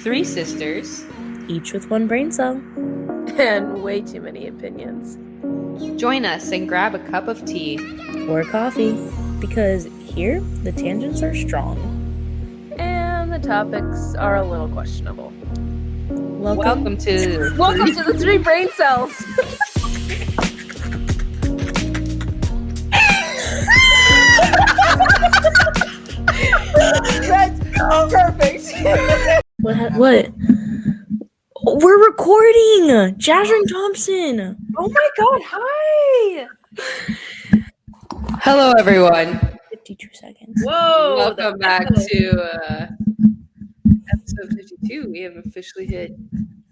Three sisters, each with one brain cell. And way too many opinions. Join us and grab a cup of tea. Or coffee. Because here, the tangents are strong. And the topics are a little questionable. Welcome to the three brain cells. That's perfect. What? We're recording! Jasmine Thompson! Oh my god, hi! Hello, everyone. 52 seconds. Whoa! Welcome back to episode 52. We have officially hit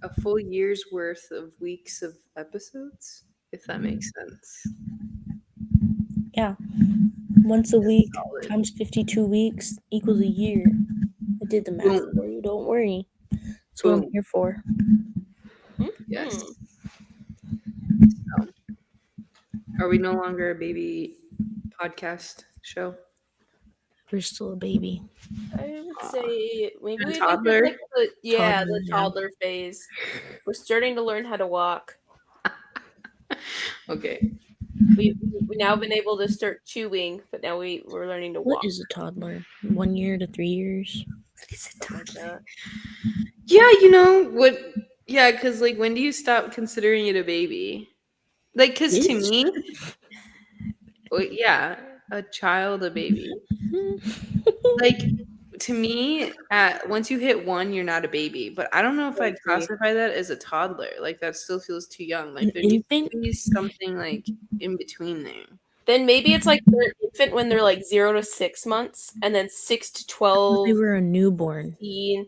a full year's worth of weeks of episodes, if that makes sense. Yeah. Once a week Solid. times 52 weeks equals a year. I did the math Boom. for you, don't worry. That's what I'm Boom. here for. Yes. So, are we no longer a baby podcast show? We're still a baby. I would say maybe we toddler? like the Toddler, toddler phase. We're starting to learn how to walk. Okay. We now been able to start chewing, but now we're learning to walk. What is a toddler? 1 year to 3 years? What is a Like that. Yeah, you know what? Yeah, because like, when do you stop considering it a baby? Like, because to Bitch. me, well, yeah, a child, a baby. Like, to me, once you hit 1, you're not a baby. But I don't know if I'd classify that as a toddler. Like, that still feels too young. Like, An there needs infant? to be something like in between there. Then maybe it's like they're infant when they're like 0 to 6 months, and then 6 to 12. They were a newborn. 15.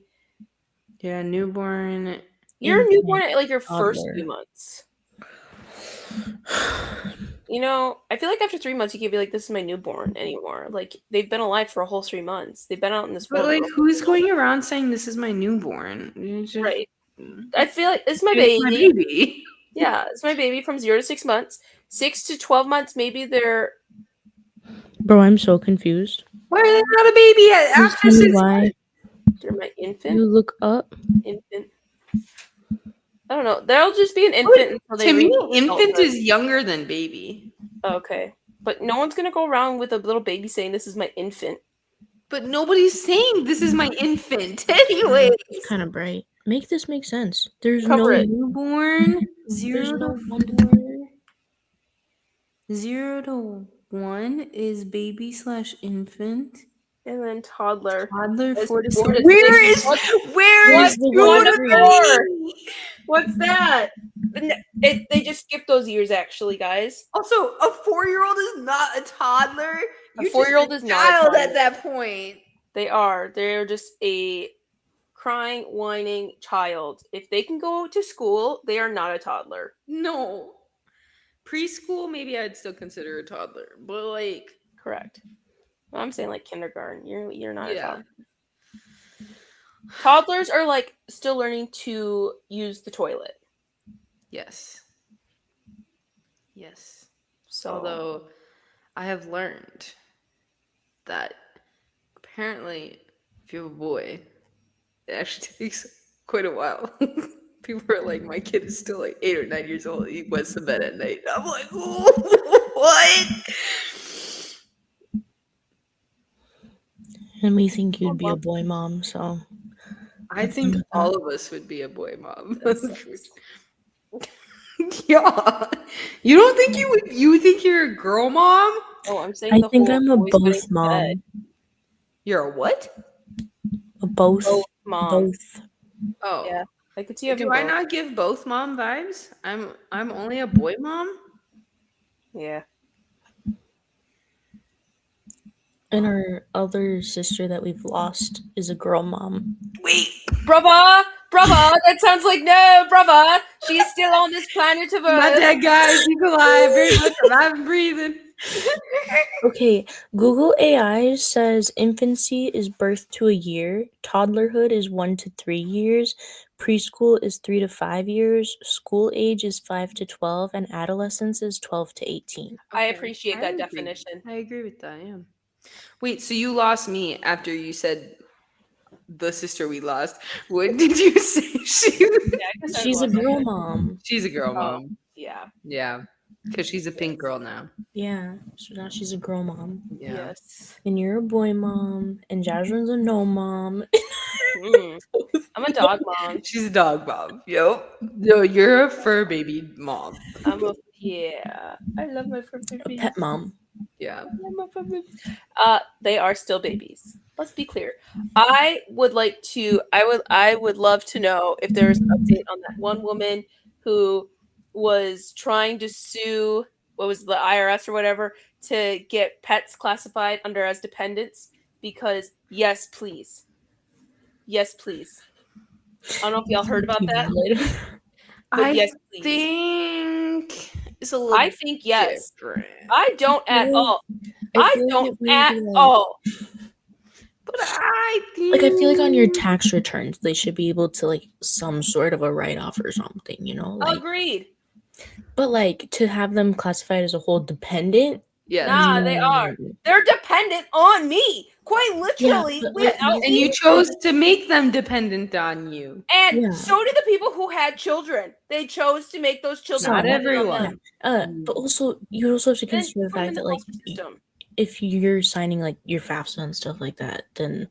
Yeah, newborn. You're a infant, newborn at like your first toddler. 3 months. You know, I feel like after 3 months you can't be like, this is my newborn anymore. Like, they've been alive for a whole 3 months. They've been out in this But world. like, who's going around saying this is my newborn? Right. I feel like this is my It's baby. my baby. Yeah, it's my baby from 0 to 6 months. 6 to 12 months, maybe they're. Bro, I'm so confused. Why are they not a baby yet Can you after tell me 6 why months? They're my infant. you look up? Infant. I don't know. They'll just be an infant until they To me, reach infant adulthood. is younger than baby. Okay. But no one's going to go around with a little baby saying, this is my infant. But nobody's saying this is my infant anyway. It's kind of bright. Make this make sense. There's Cover no it. Newborn, There's 0 no to one to 4. 0 to 1 is baby/infant. And then toddler. Toddler, It's 4 to 6. 4 to Where 6. is What's the 2 one to to 3? What's that? They just skipped those years, actually, guys. Also, a 4-year-old is not a toddler. A You're 4-year-old just is not a child toddler. at that point. They are. They're just a crying, whining child. If they can go to school, they are not a toddler. No. Preschool, maybe I'd still consider a toddler. But like, Correct. I'm saying like kindergarten. You're not a yeah. toddler. Toddlers are like still learning to use the toilet. Yes. Yes. So Although I have learned that apparently if you have a boy, it actually takes quite a while. People are like, my kid is still like 8 or 9 years old. He wets to bed at night. I'm like, what? And we think you'd be a boy mom, so I think all of us would be a boy mom. Yeah. You don't think you would? You think you're a girl mom? oh, I'm saying I the think whole I'm a boys getting both to mom. bed. You're a what? A both. Both mom. Both. Oh. Yeah. I could see having Do I both. not give both mom vibes? I'm only a boy mom? Yeah. And our other sister that we've lost is a girl mom. Wait. Brava! That sounds like no, brava! She's still on this planet of Not Earth. that guy. She's alive. Very much alive and breathing. Okay, Google AI says infancy is birth to a year, toddlerhood is 1 to 3 years, preschool is 3 to 5 years, school age is 5 to 12, and adolescence is 12 to 18. I Okay, appreciate I that agree. definition. I agree with that, yeah. Wait, so you lost me after you said the sister we lost. What did you say? She was? Yeah, I guess I've She's a lost that girl one. mom. She's a girl Oh, mom. yeah. Yeah, because she's a pink girl now. Yeah, so now she's a girl mom. Yeah. Yes. And you're a boy mom, and Jasmine's a no mom. Mm. I'm a dog mom. She's a dog mom. Yep. No, you're a fur baby mom. Yeah. I love my fur A babies. pet mom. Yeah. I love my fur babies. They are still babies. Let's be clear. I would love to know if there's an update on that one woman who was trying to sue, what was the IRS or whatever, to get pets classified under as dependents, because yes, please. Yes, please. I don't know if y'all heard about that, but I yes, please. think it's a little I think yes. different. I don't at all. I I feel like don't it would at be like, all. But I think like I feel like on your tax returns they should be able to like some sort of a write off or something, you know? Like Agreed. but like to have them classified as a whole dependent. yes. Nah, they are. They're dependent on me. Quite literally, but, like, without And you me. chose to make them dependent on you. And Yeah. so did the people who had children. They chose to make those children Not dependent on everyone. them. But also you also have to And then consider the put them in fact the that like foster system. if you're signing like your FAFSA and stuff like that, then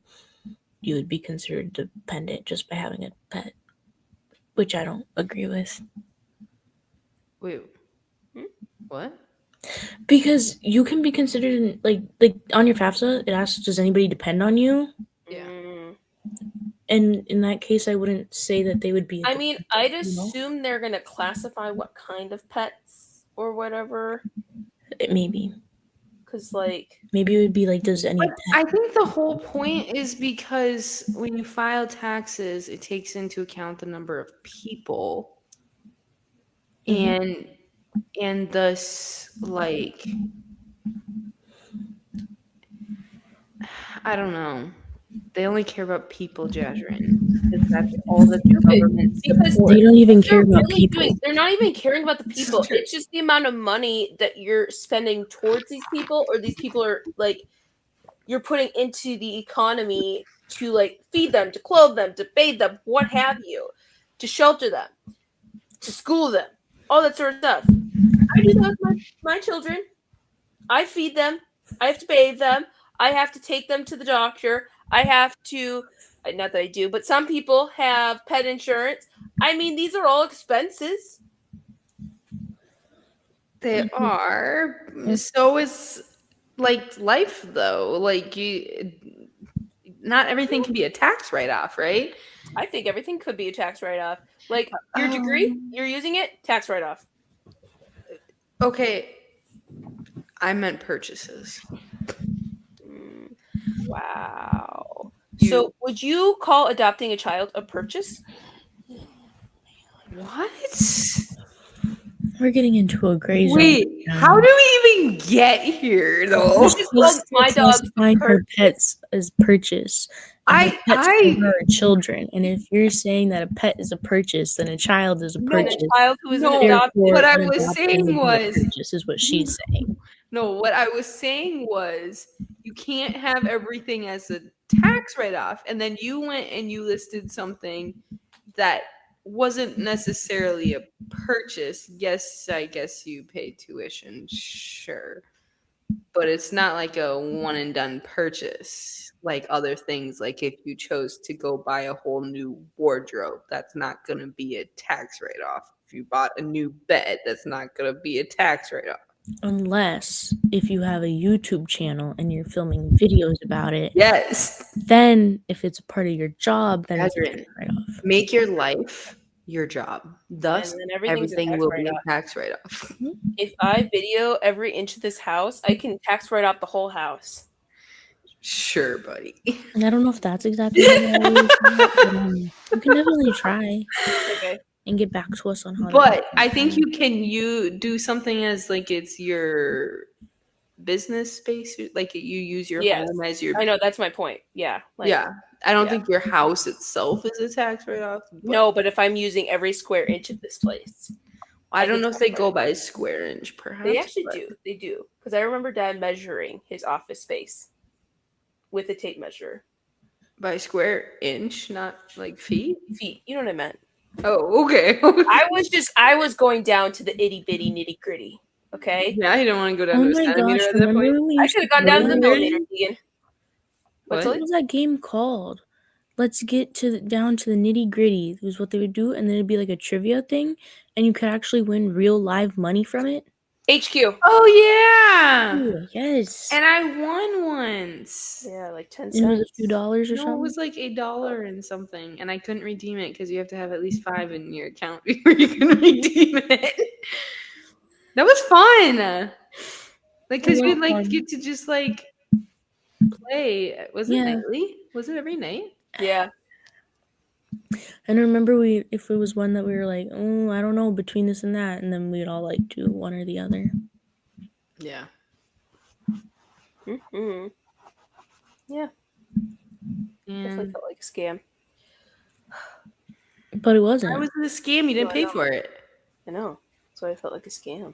you would be considered dependent just by having a pet, which I don't agree with. Wait. What? Because you can be considered like on your FAFSA, it asks, does anybody depend on you? Yeah. Mm. And in that case, I wouldn't say that they would be. I mean, I'd you know? assume they're gonna classify what kind of pets or whatever. Maybe Cause like, maybe it would be like, does any But I think the whole point is because when you file taxes, it takes into account the number of people Mhm. and thus like I don't know. They only care about people, Jazrin. Because that's all that the stupid. government Because supports. They don't even care they're about really people. they're not even caring about the people. True. It's just the amount of money that you're spending towards these people, or these people are like you're putting into the economy to like feed them, to clothe them, to bathe them, what have you, to shelter them, to school them, all that sort of stuff. I do that with my children. I feed them. I have to bathe them. I have to take them to the doctor. I have to, not that I do, but some people have pet insurance. I mean, these are all expenses. They are. So is like life though. Like you not everything can be a tax write-off, right? I think everything could be a tax write-off. Like your degree, you're using it, tax write-off. Okay. I meant purchases. Mm, wow. You- So, would you call adopting a child a purchase? What? We're getting into a gray zone. Wait, how do we even get here though? She's called my dog's classifying her purchase. pets as purchase. And her pets for her are children. And if you're saying that a pet is a purchase, then a child is a And purchase. a child who isn't No, adopted. what I an was adoption saying would be a was purchase is what she's saying. no, what I was saying was you can't have everything as a tax write-off. And then you went and you listed something that wasn't necessarily a purchase. Yes, I guess you pay tuition, sure. But it's not like a one and done purchase like other things. Like if you chose to go buy a whole new wardrobe, that's not going to be a tax write-off. If you bought a new bed, that's not going to be a tax write-off. Unless if you have a YouTube channel and you're filming videos about it, Yes. then if it's a part of your job, then it's a Adrian, tax write-off. make your life your job. Thus, And then everything's a everything tax will be write-off. a tax write-off. If I video every inch of this house, I can tax write off the whole house. Sure, buddy. And I don't know if that's exactly what I always want, but, you can definitely try Okay. and get back to us on how But I think you do something as like it's your business space, like you use your Yes. home as your I know, that's my point. Yeah. Like, yeah. I don't yeah. think your house itself is a tax write-off. No, but if I'm using every square inch of this place. I don't can know if tax they write go off. by a square inch, perhaps. They actually but- do. They do. Because I remember Dad measuring his office space with a tape measure. By square inch, not like feet. Feet. You know what I meant. Oh, okay. I was going down to the itty bitty nitty gritty. Okay. Yeah, you don't want to go down Oh to a my centimeter gosh, at that remember point. when we I used could to have gone play down to the that millimeter, game? Keegan. What? What was that game called? Let's get down to the nitty gritty was what they would do, and then it'd be like a trivia thing, and you could actually win real live money from it. HQ. Oh yeah. Ooh, yes. And I won once. Yeah, like 10 And it was a cents. few dollars or No, it something. was like $1 and something, and I couldn't redeem it because you have to have at least 5 in your account before you can redeem it. That was fun. Like, because It was you'd like fun. get to just like play. Was it Yeah. nightly? Was it every night? Yeah. And I remember if it was one that we were like, oh, I don't know, between this and that, and then we'd all like do one or the other. Yeah. Mm-hmm. Yeah. Definitely And felt like a scam. But it wasn't. why was it a scam? You didn't No, I pay know. for it. I know. So I felt like a scam.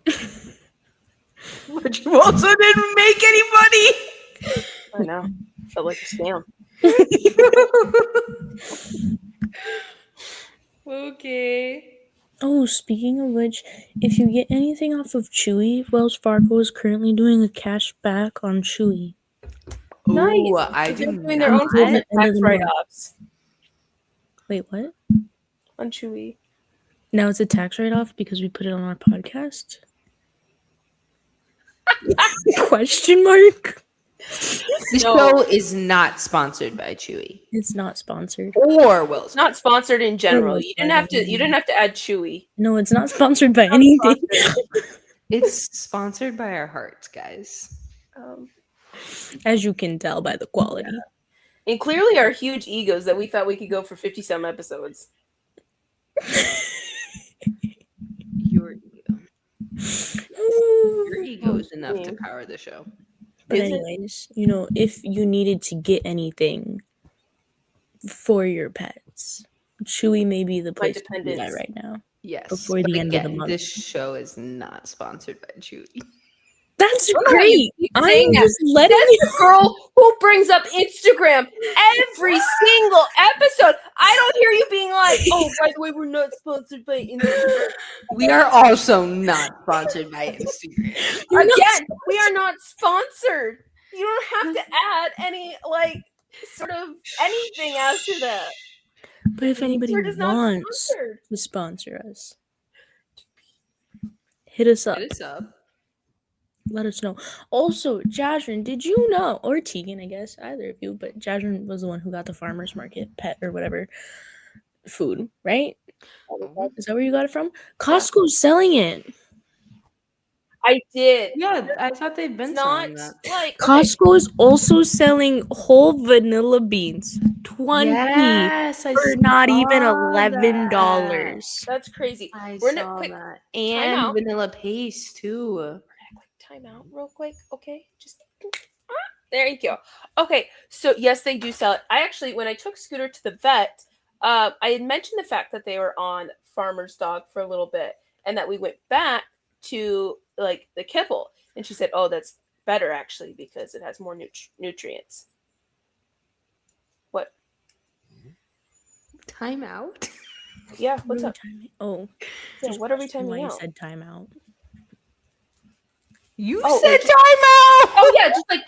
But you also didn't make any money. I know. Felt like a scam. Okay. Oh, speaking of which, if you get anything off of Chewy, Wells Fargo is currently doing a cash back on Chewy. Nice. Ooh, I They're do doing their own Until the not. end of tax the month. write-offs Wait, what? on Chewy. Now it's a tax write-off because we put it on our podcast? Question mark? The No. show is not sponsored by Chewy It's not sponsored. or Wells. It's not sponsored in general. Wells You didn't have Fargo. to. You didn't have to add Chewy. No, it's not sponsored by Not anything. sponsored. It's sponsored by our hearts, guys. As you can tell by the quality. And clearly our huge egos that we thought we could go for 50-some episodes. Your ego. Your ego is enough to Yeah. power the show. But Is it? anyways, if you needed to get anything for your pets, Chewy may be the place to do that dependents. right now. Yes. Before the but end of the again, month. this show is not sponsored by Chewy. That's don't know why you great. keep I'm saying that. just letting That's you. the girl who brings up Instagram every single episode. I don't hear you being like, "Oh, by the way, we're not sponsored by Instagram." We are also not sponsored by Instagram. You're not Again, we are not sponsored. You don't have to add any sort of anything after that. But if anybody We're just not wants sponsored. to sponsor us, hit us up. Hit us up. Let us know. Also, Jasmine, did you know, or Tegan, I guess, either of you, but Jasmine was the one who got the farmer's market pet or whatever food, right? Is that where you got it from? Costco's selling it. I did. Yeah, I thought they've been It's not selling that. like okay, Costco is also selling whole vanilla beans. 20 Yes, I for not even saw $11. that's crazy. I We're gonna saw quick that. time And out. vanilla paste too. Time out real quick, okay? Just there you go. Okay, so yes, they do sell it. I actually, when I took Scooter to the vet, I had mentioned the fact that they were on Farmer's Dog for a little bit, and that we went back to like the kibble, and she said, "Oh, that's better actually because it has more nutrients." What? Time out. Yeah, what's up? Oh, Yeah, what are we why timing you out? said timeout. You Oh, said like- time out. Oh yeah, just like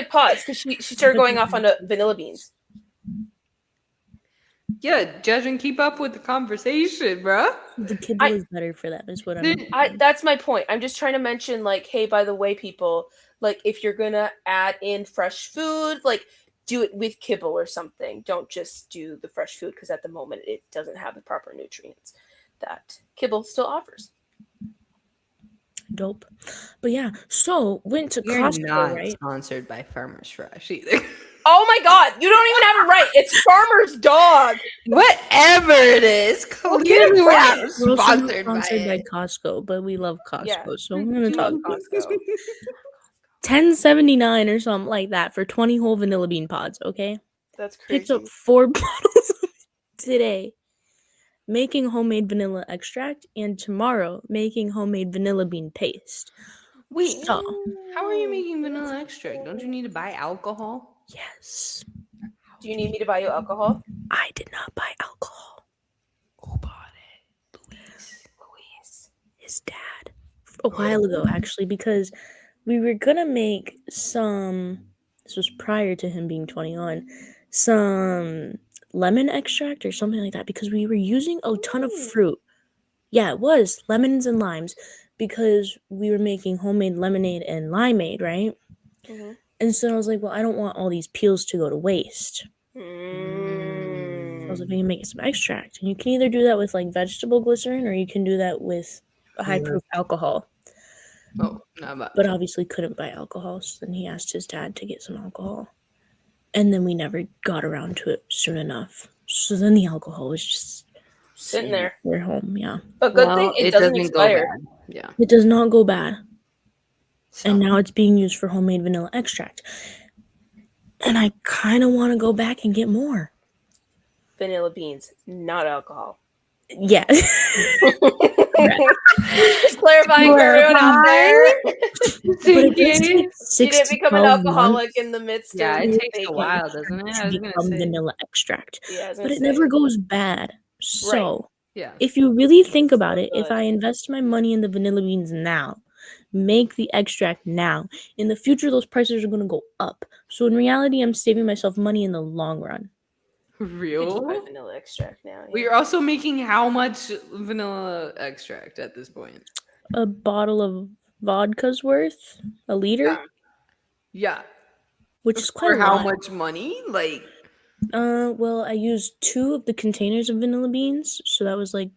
pause, because she started going off on the vanilla beans. Yeah, judge and keep up with the conversation, bruh. The kibble is better for that, is what I'm saying. That's my point. I'm just trying to mention, like, hey, by the way, people, like, if you're gonna add in fresh food, like, do it with kibble or something. Don't just do the fresh food because at the moment it doesn't have the proper nutrients that kibble still offers. Dope. But yeah, so went to You're Costco, not right? sponsored by Farmers Fresh either. Oh my god, you don't even have it right. It's Farmer's Dog. Whatever it is, Well, get it clearly we're right. not We're also not sponsored by sponsored by it. Costco, but we love Costco, Yeah, so we I'm gonna do talk love Costco. $10.79 or something like that for 20 whole vanilla bean pods. Okay, That's picked crazy. up 4 bottles of it today. Making homemade vanilla extract, and tomorrow making homemade vanilla bean paste. Wait, So how are you making vanilla extract? Don't you need to buy alcohol? yes, Do you need me to buy you alcohol? I did not buy alcohol. Who bought it? Louise. Louise. His dad. A while ago, actually, because we were gonna make some. This was prior to him being 21. Some lemon extract or something like that because we were using a ton of fruit. Yeah, it was lemons and limes because we were making homemade lemonade and limeade, right? Mm-hmm. And so I was like, well, I don't want all these peels to go to waste. So I was like, we can make some extract. And you can either do that with like vegetable glycerin or you can do that with a high proof alcohol. Oh, not much. But obviously couldn't buy alcohol. So then he asked his dad to get some alcohol. And then we never got around to it soon enough. So then the alcohol was just Sitting there. We're home, yeah. A good thing it doesn't expire. Go bad. Yeah. It does not go bad. So. And now it's being used for homemade vanilla extract. And I kind of want to go back and get more. Vanilla beans, not alcohol. Yeah. Just clarifying for everyone out there. But it does take You 6 didn't to become an 12 alcoholic months in the midst Yeah, of it takes a baking. while, doesn't it? I was to gonna become say. vanilla extract. Yeah, I was But gonna it say. never goes bad. So, Yeah. if you really think about it, if Good. I invest my money in the vanilla beans now, make the extract now, in the future those prices are going to go up. So in reality, I'm saving myself money in the long run. You could Real? just buy vanilla extract now. We are also making how much vanilla extract at this point? A bottle of vodka's worth, a liter, Yeah. which is quite For a how lot. much money? Like, Well, I used 2 of the containers of vanilla beans, so that was like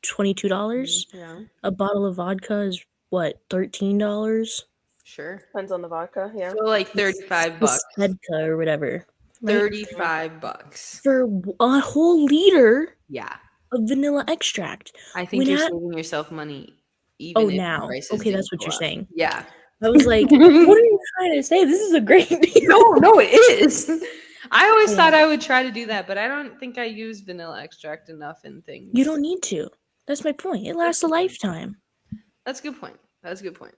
$22. yeah, A bottle of vodka is what, $13? sure. Depends on the vodka, yeah. So like 35 The bucks. Svedka or whatever. Right? 35 bucks. For a whole liter Yeah. of vanilla extract. I think When you're at- saving yourself money even Oh, if now. prices Okay, didn't that's what go you're up. saying. Yeah. I was like, what are you trying to say? This is a great deal. No, it is. I always Yeah. thought I would try to do that, but I don't think I use vanilla extract enough in things. You don't need to. That's my point. It lasts a lifetime. That's a good point. That's a good point.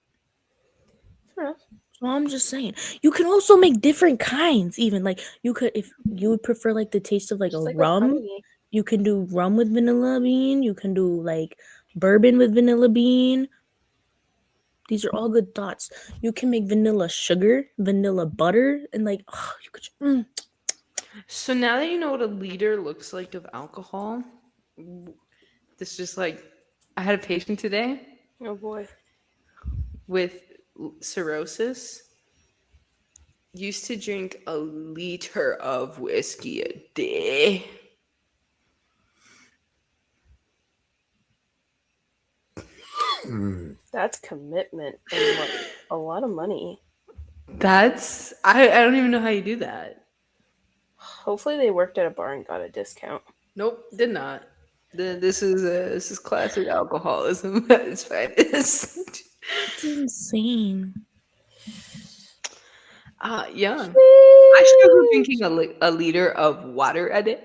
Fair enough. So I'm just saying. You can also make different kinds, even. Like, you could, if you would prefer, like, the taste of, like, Just a like rum, with honey. you can do rum with vanilla bean. You can do, like, bourbon with vanilla bean. These are all good thoughts. You can make vanilla sugar, vanilla butter, and, like, oh, you could... So now that you know what a liter looks like of alcohol, this just like I had a patient today Oh boy. with cirrhosis. Used to drink a liter of whiskey a day. That's commitment and like a lot of money. That's I don't even know how you do that. Hopefully they worked at a bar and got a discount. Nope, did not. This is classic alcoholism at its finest. It's insane. Yeah. I struggle drinking a liter of water a day.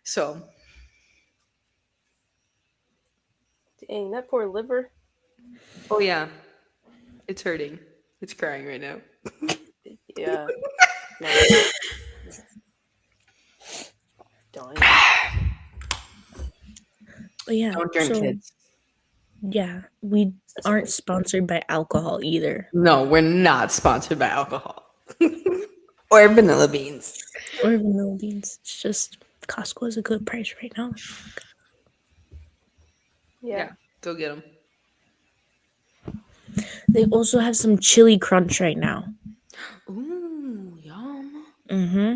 So, Dang, that poor liver. oh yeah, it's hurting. It's crying right now. Yeah. No. Dying. But yeah, Don't drink, so, kids. yeah, we aren't sponsored by alcohol either. No, we're not sponsored by alcohol or vanilla beans. Or vanilla beans. It's just Costco is a good price right now. Yeah. Go get them. They also have some chili crunch right now. Ooh, yum. Mm-hmm.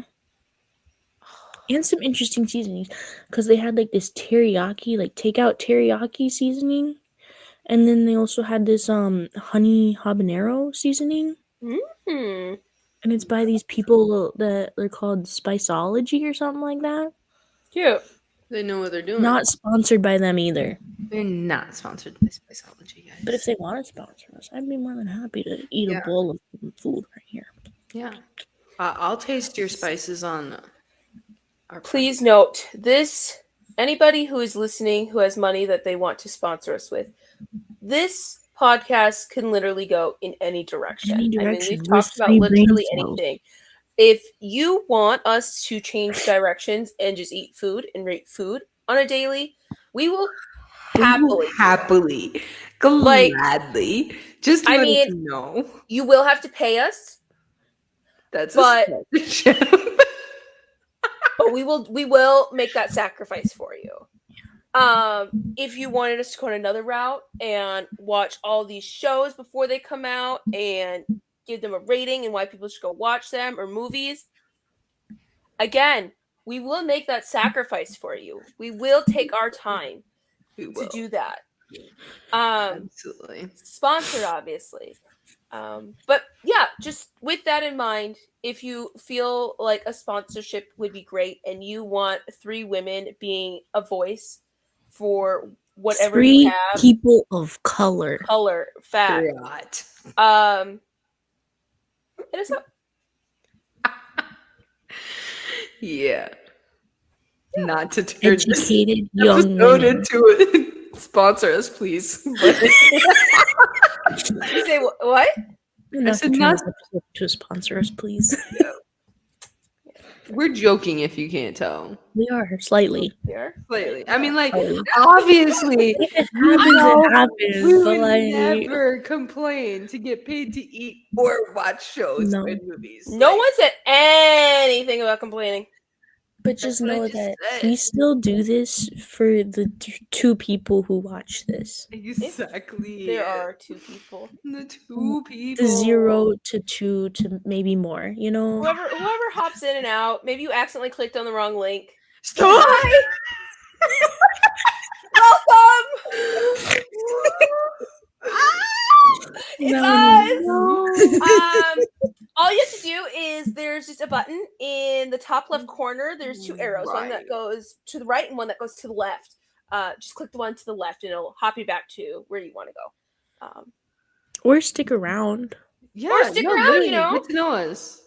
And some interesting seasonings. Because they had like this teriyaki, like takeout teriyaki seasoning. And then they also had this honey habanero seasoning. Hmm. And it's by these people that they're called Spiceology or something like that. Cute. They know what they're doing. Not sponsored by them either. They're not sponsored by Spiceology, guys. But if they want to sponsor us, I'd be more than happy to eat a bowl of food right here. Yeah, I'll taste your spices on our. Please note this: anybody who is listening who has money that they want to sponsor us with, this podcast can literally go in any direction. Any I mean, direction. we've We're talked about free brain literally cells. anything. if you want us to change directions and just eat food and rate food on a daily, we will happily. Happily, Like, gladly. Just I let us mean, know. you will have to pay us, That's a but sponsorship. we will make that sacrifice for you. If you wanted us to go on another route and watch all these shows before they come out and give them a rating and why people should go watch them, or movies, again, we will make that sacrifice for you. We will take our time We to will. do that. Absolutely. Sponsored, obviously. But yeah, just with that in mind, if you feel like a sponsorship would be great and you want 3 women being a voice for whatever you 3 have, people of color. color, fact, Period. hit us up. Yeah. Not to turn this Educated young episode women. into a sponsor us, please. But You say what? Not to said turn not- this episode to a sponsor us, please. we're joking if you can't tell. We are slightly. Here? Slightly. I mean, like, Slightly. obviously, If it you happens, know, it happens. we But would like, never complain to get paid to eat or watch shows No. and movies. No Like, one said anything about complaining. but just what I know just that said. we still do this for the 2 people who watch this. Exactly. There are 2 people. the 2 people. The 0 to 2 to maybe more, you know? Whoever hops in and out, maybe you accidentally clicked on the wrong link. Stop! Hi! Welcome! It's us! All you have to do is there's just a button in the top left corner. There's 2 arrows, one that Right. goes to the right and one that goes to the left. Just click the one to the left and it'll hop you back to where you want to go. Or stick around. Yeah, Or stick around, literally, you know? get to know us.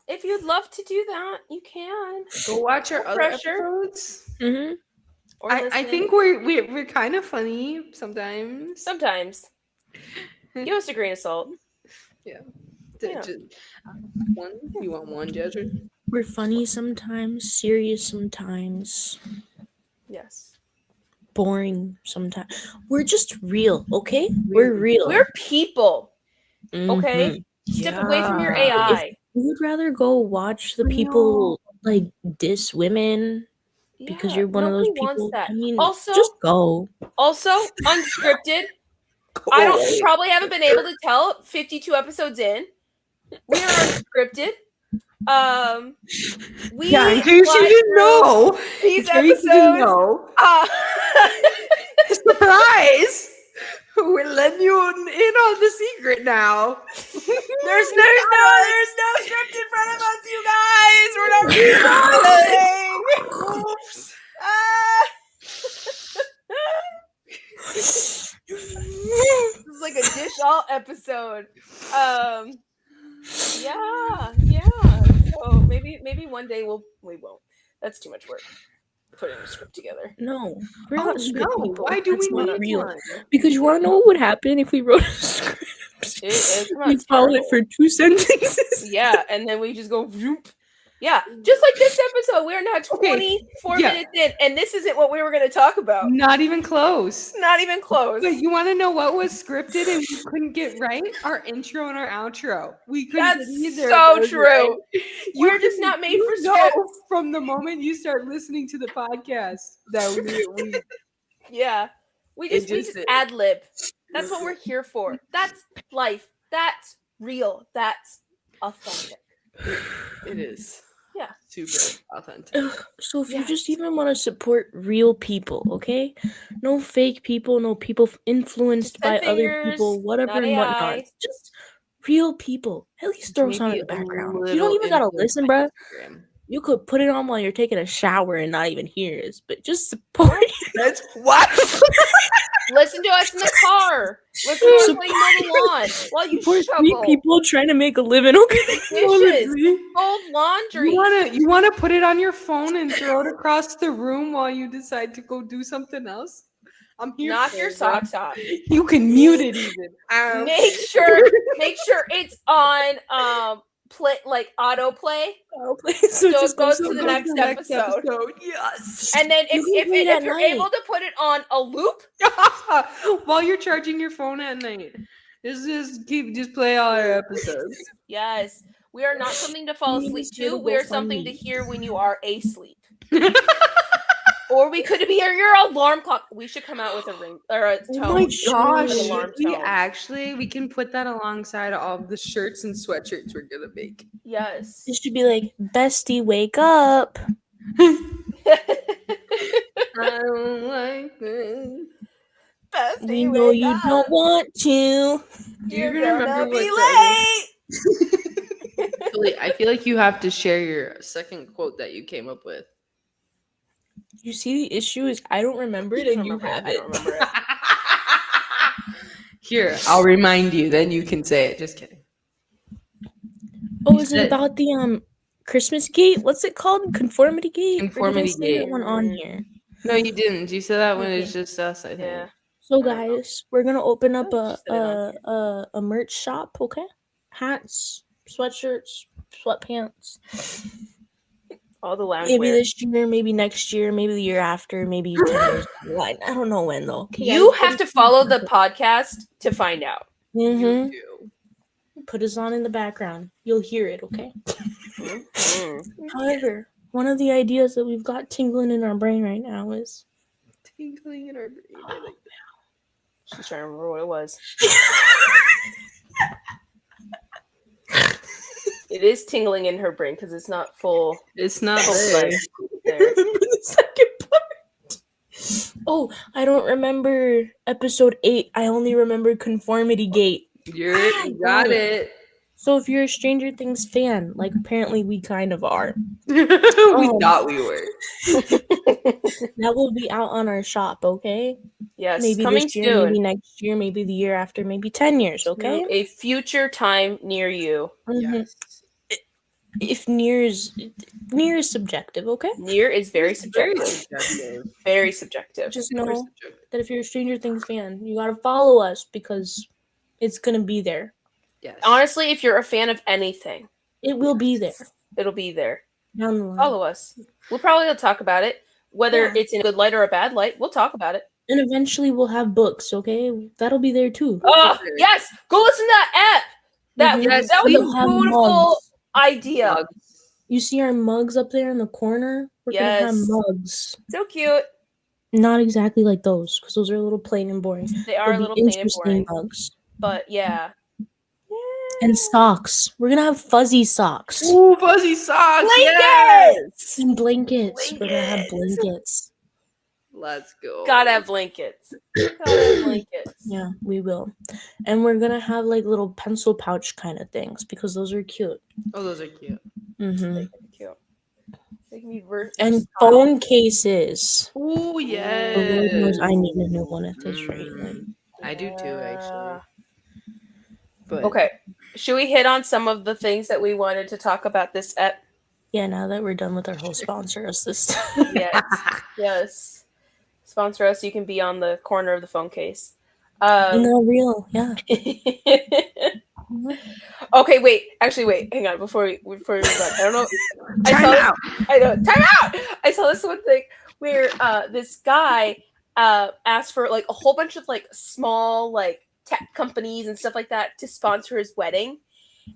If you'd love to do that, you can. Go watch our No other pressure. episodes. Mm-hmm. Or I listen. think we're kind of funny sometimes. Sometimes. Give us a grain of salt. Yeah. Yeah. One? You want one, Jezra? We're funny sometimes, serious sometimes, Yes. boring sometimes. We're just real, okay? We're real. We're people. Okay? Mhm. Step away from your Yeah. AI. We would rather go watch the people like diss women because Yeah, you're one of those nobody wants people. that. I mean, Also- just go. Also, unscripted. I don't probably haven't been able to tell 52 episodes in. We are unscripted. We Yeah, in case you fly didn't through know. these In case you didn't episodes. know. Surprise! We're letting you in on the secret now. There's no script in front of us, you guys. We're not recording. Oops. This is like a dish all episode. Yeah. So maybe one day we won't. That's too much work. Putting a script together. No, we're Oh, not script no. people. Why do That's we not need real. one? Because you want to know what would happen if we wrote a script? It come We out followed it terrible. for 2 sentences. Yeah, and then we just go whoop. Yeah, just like this episode, we're now 24 yeah. minutes in, and this isn't what we were going to talk about. Not even close. Not even close. But you want to know what was scripted and we couldn't get right? Our intro and our outro. We couldn't That's get either. so of those true. right. We're just not made for scripts. From the moment you start listening to the podcast that we Yeah, we It just just is. ad lib. That's what we're here for. That's life. That's real. That's authentic. it is. Yeah. Super authentic. So if you Yes. just even want to support real people, okay? No fake people, no people influenced Just by send other fingers, people, whatever not and whatnot. AI. Just real people. At least throw some in Maybe the a background. You little don't even gotta influence listen, on bruh. Instagram. You could put it on while you're taking a shower and not even hear us, but just support. That's what? Listen to us in the car. Listen to us while you mow the lawn. While you Support 3 shovel. people trying to make a living, okay? Dishes. Honestly. Fold laundry. You wanna put it on your phone and throw it across the room while you decide to go do something else? I'm here. Knock for your it, bro. socks off. You can mute it even. I don't Make care. sure it's on play like autoplay. So it So just it goes goes to the next episode. Yes. And then You can play it at if you're night. able to put it on a loop, While you're charging your phone at night, just play all our episodes. yes, we are not something to fall You asleep just go to. to We are something to GoFundMe. hear when you are asleep. Or we could be your alarm clock. We should come out with a ring or a Oh tone. my Gosh, An shoot. alarm should we tone. actually? We can put that alongside all of the shirts and sweatshirts we're gonna make. Yes. It should be like, bestie, wake up. I don't like this. Bestie, We know wake you up. don't want to. You're gonna remember gonna be what late. Julie, I feel like you have to share your second quote that you came up with. You see, the issue is I don't remember it and you have I it. don't remember it. Here, I'll remind you. Then you can say it. Just kidding. Oh, You is it said- about the Christmas gate? What's it called? Conformity gate? Conformity or did I say gate. that one on here? No, you didn't. You said that when Okay. it's just us. I think. Yeah. So I don't know. guys, we're gonna open up Oh, she said it on a merch shop, okay? Hats, sweatshirts, sweatpants. All the lounge Maybe wear. this year, maybe next year, maybe the year after, maybe 10 years. I don't know when though. Okay, You guys, have to follow the podcast to find out. Mm-hmm. You do. Put us on in the background. You'll hear it, okay? Mm. However, one of the ideas that we've got tingling in our brain right now is Tingling in our brain. I like She's trying to remember what it was. It is tingling in her brain because it's not full. It's not full there. fledged there. remember the second part. Oh, I don't remember episode 8. I only remember Conformity Gate. You got it. So if you're a Stranger Things fan, like apparently we kind of are, We thought we were. that will be out on our shop, okay? Yes, Maybe coming this year, soon maybe next year, maybe the year after, maybe 10 years, okay? to a future time near you. Mhm. Yes. If near is subjective, okay? Near is very Very subjective. subjective. Very subjective. Just Very know subjective. that if you're a Stranger Things fan, you gotta follow us because it's gonna be there. Yes. Honestly, if you're a fan of anything, It will be there it'll be there. down the line. Follow us. We'll probably talk about it. Whether Yeah. it's in a good light or a bad light, we'll talk about it. And eventually we'll have books, okay? That'll be there too. Oh, yes! Go listen to that app! That, Mhm. Yes, that was a We'll have beautiful mugs. idea. Mugs. You see our mugs up there in the corner? We're gonna have Yes. mugs. So cute. Not exactly like those, because those are a little plain and boring. They are They'll a be little plain and interesting boring. mugs. But yeah. And socks. We're gonna have fuzzy socks. Ooh, fuzzy socks. Blankets! And blankets. We're gonna have Blankets. blankets. Let's go. Gotta have blankets. Gotta have blankets. Yeah, we will. And we're gonna have like little pencil pouch kind of things because those are cute. Oh, those are cute. Mm-hmm. Cute. They can be And phone cases. Ooh, The Lord knows yes. I need a new one at this rate. Like, I do too, actually. But Okay. Should we hit on some of the things that we wanted to talk about this ep? yeah, now that we're done with our whole sponsor us this time. Yes. Yes. Sponsor us. You can be on the corner of the phone case. No, real, yeah. Okay, wait. Actually, wait. Hang on. Before we move on. I don't know. Time out. I know. Time out. I saw this one thing where this guy asked for like a whole bunch of like small like tech companies and stuff like that to sponsor his wedding,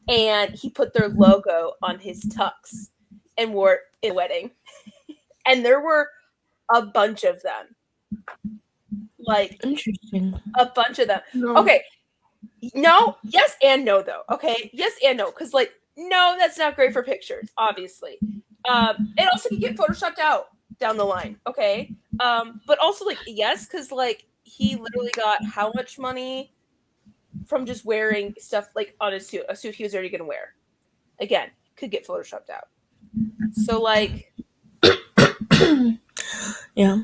and he put their logo on his tux and wore it in the wedding, and there were a bunch of them. Like Interesting. a bunch of them. No. Okay. No, yes and no though. Okay. Yes and no. Because like, no, that's not great for pictures, obviously. It also can get photoshopped out down the line. Okay. But also like, yes, because like he literally got how much money from just wearing stuff like on his suit, a suit he was already gonna wear. Again, could get photoshopped out. So like Yeah.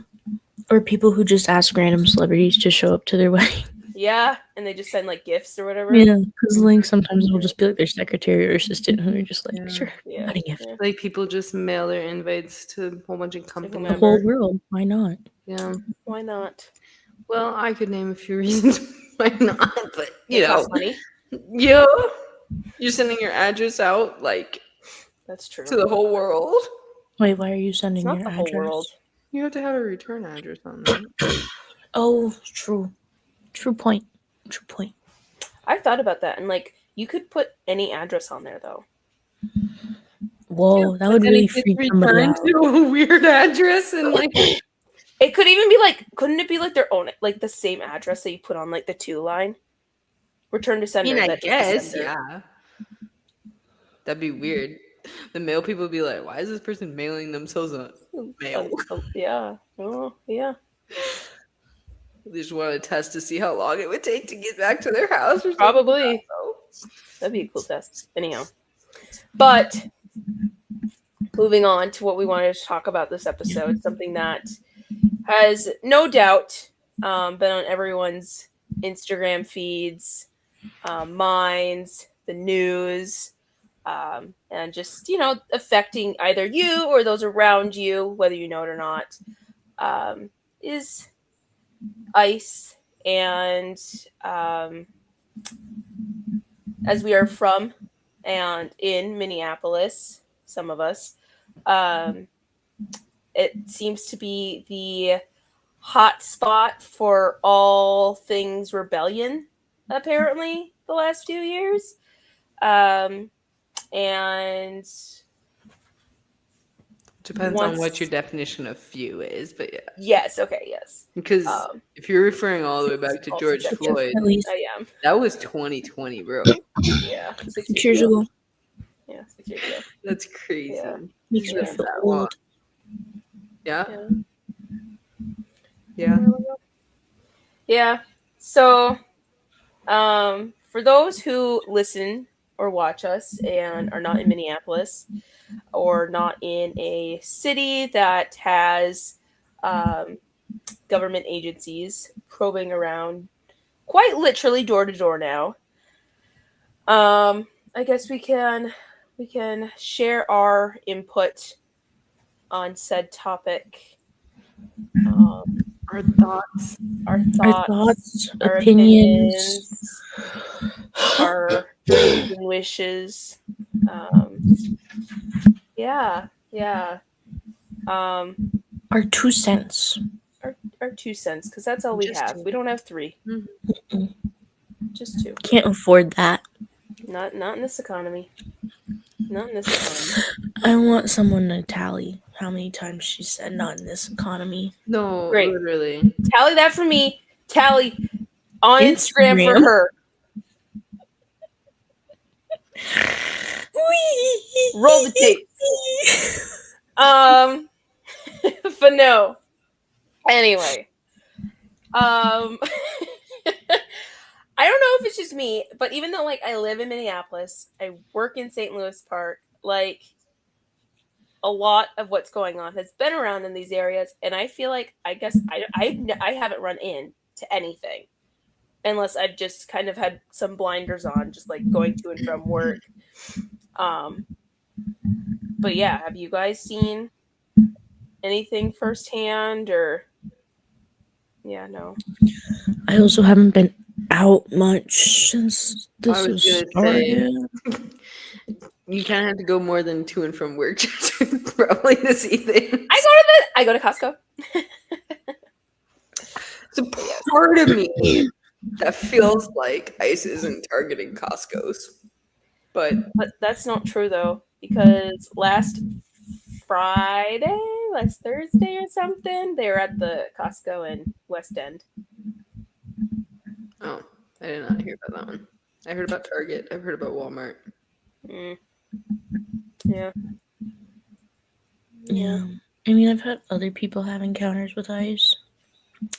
Or people who just ask random celebrities to show up to their wedding. yeah, and they just send like gifts or whatever. Yeah, because like sometimes it'll just be like their secretary or assistant who are just like, Yeah. sure, Yeah. not a gift. Yeah. Like people just mail their invites to a whole bunch of company The Remember. whole members. world. Why not? Yeah. Why not? Well, I could name a few reasons why not, but you It know. costs money. Yeah. You're sending your address out like That's true. to the whole world. Wait, why are you It's sending not your the whole address? world. You have to have a return address on that. Oh, true. True point. True point. I thought about that, and like you could put any address on there though. Whoa, that But would then really it gets freak somebody returned out. to a weird address and like It could even be like, couldn't it be like their own, like the same address that you put on like the 2 line? Return to I sender. mean, I That's the guess, sender. yeah. That'd be weird. The mail people would be like, why is this person mailing themselves a mail? Yeah. Oh, yeah. They just want to test to see how long it would take to get back to their house or something. Probably. That'd be a cool test. Anyhow. But moving on to what we wanted to talk about this episode, something that has no doubt been on everyone's Instagram feeds, minds, the news, and just, affecting either you or those around you, whether you know it or not, is ICE. And as we are from and in Minneapolis, some of us, it seems to be the hot spot for all things rebellion, apparently, the last few years. And Depends on what your definition of few is, but yeah. Yes, okay, yes. Because if you're referring all the way back to Also George definition. Floyd, At least I am. that was 2020, bro. Yeah. 6 6 years ago. Yeah, 6 years ago. That's crazy. Yeah. Makes me Yeah. feel That long. old. Yeah. Yeah. Yeah. Yeah. So, for those who listen or watch us and are not in Minneapolis or not in a city that has government agencies probing around quite literally door to door now, I guess we can share our input on said topic. Our thoughts. Our Our thoughts, thoughts, our opinions. our dreams and wishes. Yeah. Our 2 cents. Our 2 cents, because that's all we Just have. 2. We don't have 3. Mm-mm. Just 2. Can't afford that. Not in this economy. Not in this economy. I want someone to tally how many times she said not in this economy. No, Great. literally. Tally that for me. Tally on Instagram for her. Roll the tape. But no. Anyway. I don't know if it's just me, but even though I live in Minneapolis, I work in St. Louis Park, a lot of what's going on has been around in these areas, and I feel like I haven't run in to anything unless I've just kind of had some blinders on, just going to and from work. But yeah, have you guys seen anything firsthand or? Yeah, no. I also haven't been out much since this was started. You kind of have to go more than to and from work probably to see things. I go to Costco. It's a part of me that feels like ICE isn't targeting Costco's. But that's not true though, because last Thursday or something, they were at the Costco in West End. Oh, I did not hear about that one. I heard about Target. I've heard about Walmart. Yeah. Yeah. I mean, I've had other people have encounters with ICE.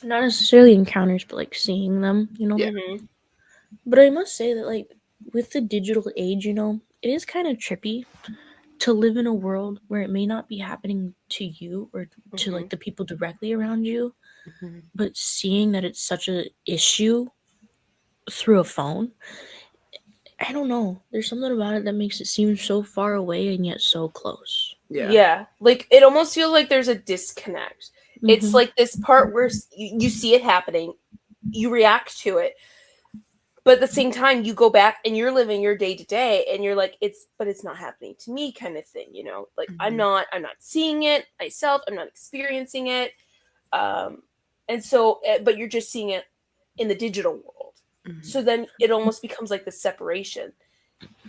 Not necessarily encounters, but seeing them, Yeah. Mm-hmm. But I must say that with the digital age, it is kind of trippy to live in a world where it may not be happening to you or to the people directly around you, but seeing that it's such an issue through a phone. I don't know. There's something about it that makes it seem so far away and yet so close. Yeah. It almost feels like there's a disconnect. Mm-hmm. It's this part where you see it happening, you react to it, but at the same time you go back and you're living your day to day and you're like, it's not happening to me, kind of thing, like Mhm. I'm not seeing it myself, I'm not experiencing it. And so but you're just seeing it in the digital world. Mhm. So then it almost becomes like the separation.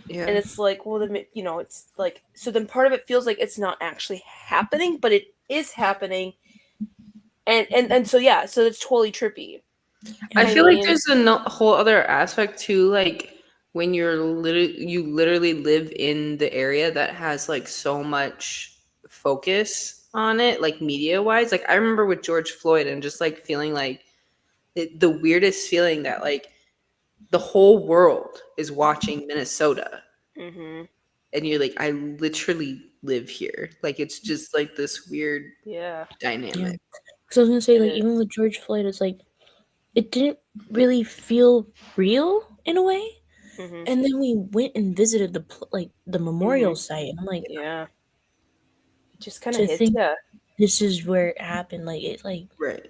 And Yeah. it's like, well, then, it's like, so then part of it feels like it's not actually happening, but it is happening. And so, yeah, so it's totally trippy. I I feel like mean, there's a whole other aspect too, like when you literally live in the area that has like so much focus on it, like media wise. Like I remember with George Floyd and just like feeling like the weirdest feeling that like the whole world is watching Minnesota, hmm and you're like, I literally live here. Like it's just like this weird yeah, Yeah. dynamic. So I was gonna say, it like, is. even with George Floyd, it's like it didn't really feel real in a way. hmm And then we went and visited like the hmm memorial site, and I'm like, Yeah, it just kind of to hits think you. this is where it happened, like it like Right.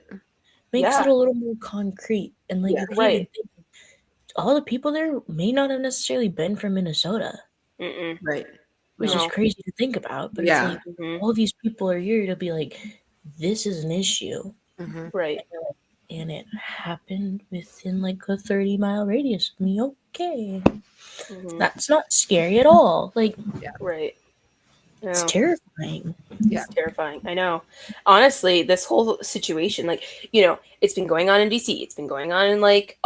makes it Yeah, a little more concrete. And like Yeah. you can't even right. think all the people there may not have necessarily been from Minnesota, Mm-mm. Right. which No. is No. crazy to think about. But it's Yeah. like hmm all these people are here to be like, this is an issue, Hmm. Right. and it happened within like a 30-mile radius of me. Okay, hmm that's not scary at all. Like Yeah. Right. it's No. terrifying. Yeah. It's terrifying. I know. Honestly, this whole situation, like, it's been going on in DC. It's been going on in like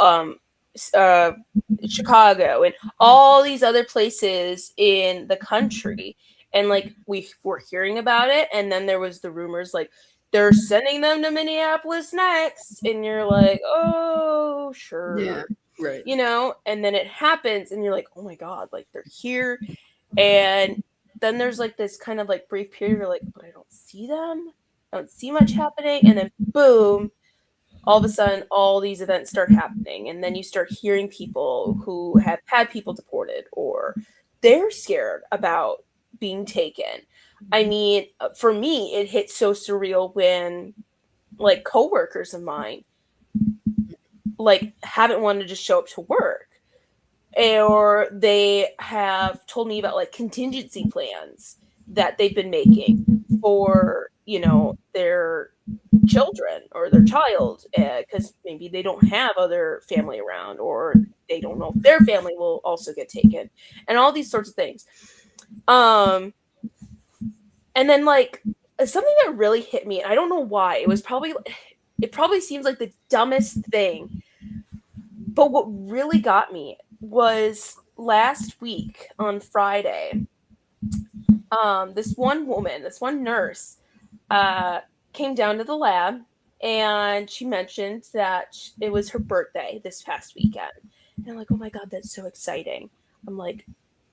Chicago and all these other places in the country. And like we were hearing about it, and then there was the rumors like they're sending them to Minneapolis next, and you're like, oh, Yeah. sure. Right. And then it happens, and you're like, oh my God, like they're here. And then there's like this kind of like brief period where like, but I don't see them. I don't see much happening. And then boom, all of a sudden all these events start happening. And then you start hearing people who have had people deported or they're scared about being taken. I mean, for me, it hit so surreal when like coworkers of mine like haven't wanted to show up to work, or they have told me about like contingency plans that they've been making for their children or their child, because maybe they don't have other family around, or they don't know if their family will also get taken, and all these sorts of things. um and then like something that really hit me, and I don't know why, it probably seems like the dumbest thing, but what really got me was last week on Friday. This one woman, this one nurse, uh, came down to the lab, and she mentioned that it was her birthday this past weekend. And I'm like, oh my God, that's so exciting. I'm like,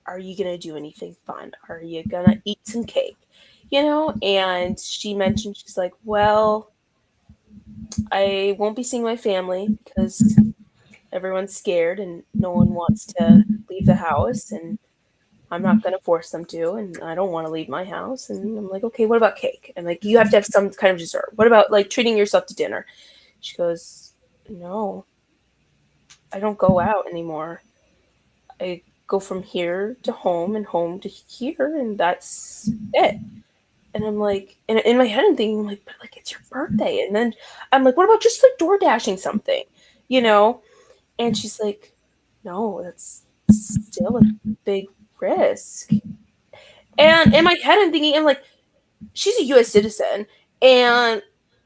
are you going to do anything fun? Are you going to eat some cake? And she mentioned, she's like, well, I won't be seeing my family because everyone's scared and no one wants to leave the house, and I'm not going to force them to, and I don't want to leave my house. And I'm like, okay, what about cake? And like, you have to have some kind of dessert. What about like treating yourself to dinner? She goes, no, I don't go out anymore. I go from here to home and home to here, and that's it. And I'm like, and in my head, I'm thinking, like, but like, it's your birthday. And then I'm like, what about just like door dashing something, you know? And she's like, no, that's still a big risk. And in my head, I'm thinking, I'm like, she's a U.S. citizen, and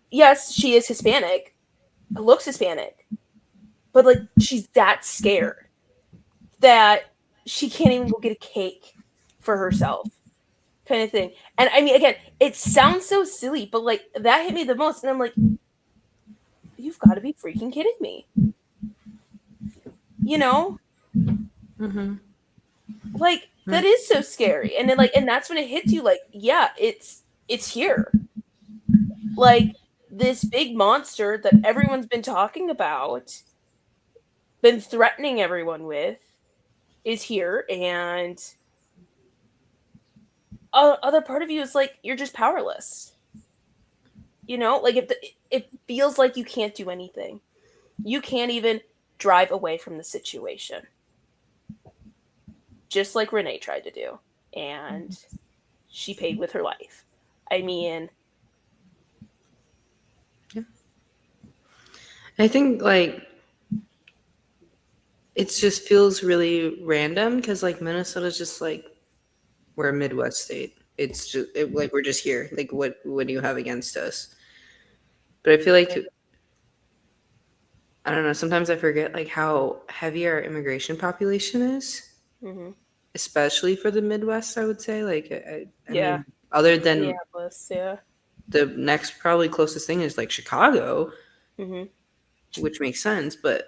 yes, she is Hispanic, looks Hispanic, but like she's that scared that she can't even go get a cake for herself, kind of thing. And I mean, again, it sounds so silly, but like that hit me the most, and I'm like, you've got to be freaking kidding me, you know? Hmm. Like that is so scary, and then like, and that's when it hits you, like, yeah, it's here, like this big monster that everyone's been talking about, been threatening everyone with, is here. And other part of you is like, you're just powerless, like it feels like you can't do anything. You can't even drive away from the situation, just like Renee tried to do, and she paid with her life. I mean, Yeah. I think like it just feels really random because like Minnesota's just like we're a Midwest state. It's just like we're just here. Like what do you have against us? But I feel like I don't know. Sometimes I forget like how heavy our immigration population is, mm-hmm. especially for the Midwest. I would say like I Yeah, mean, other than Minneapolis, yeah. the next probably closest thing is like Chicago, Mm-hmm. which makes sense. But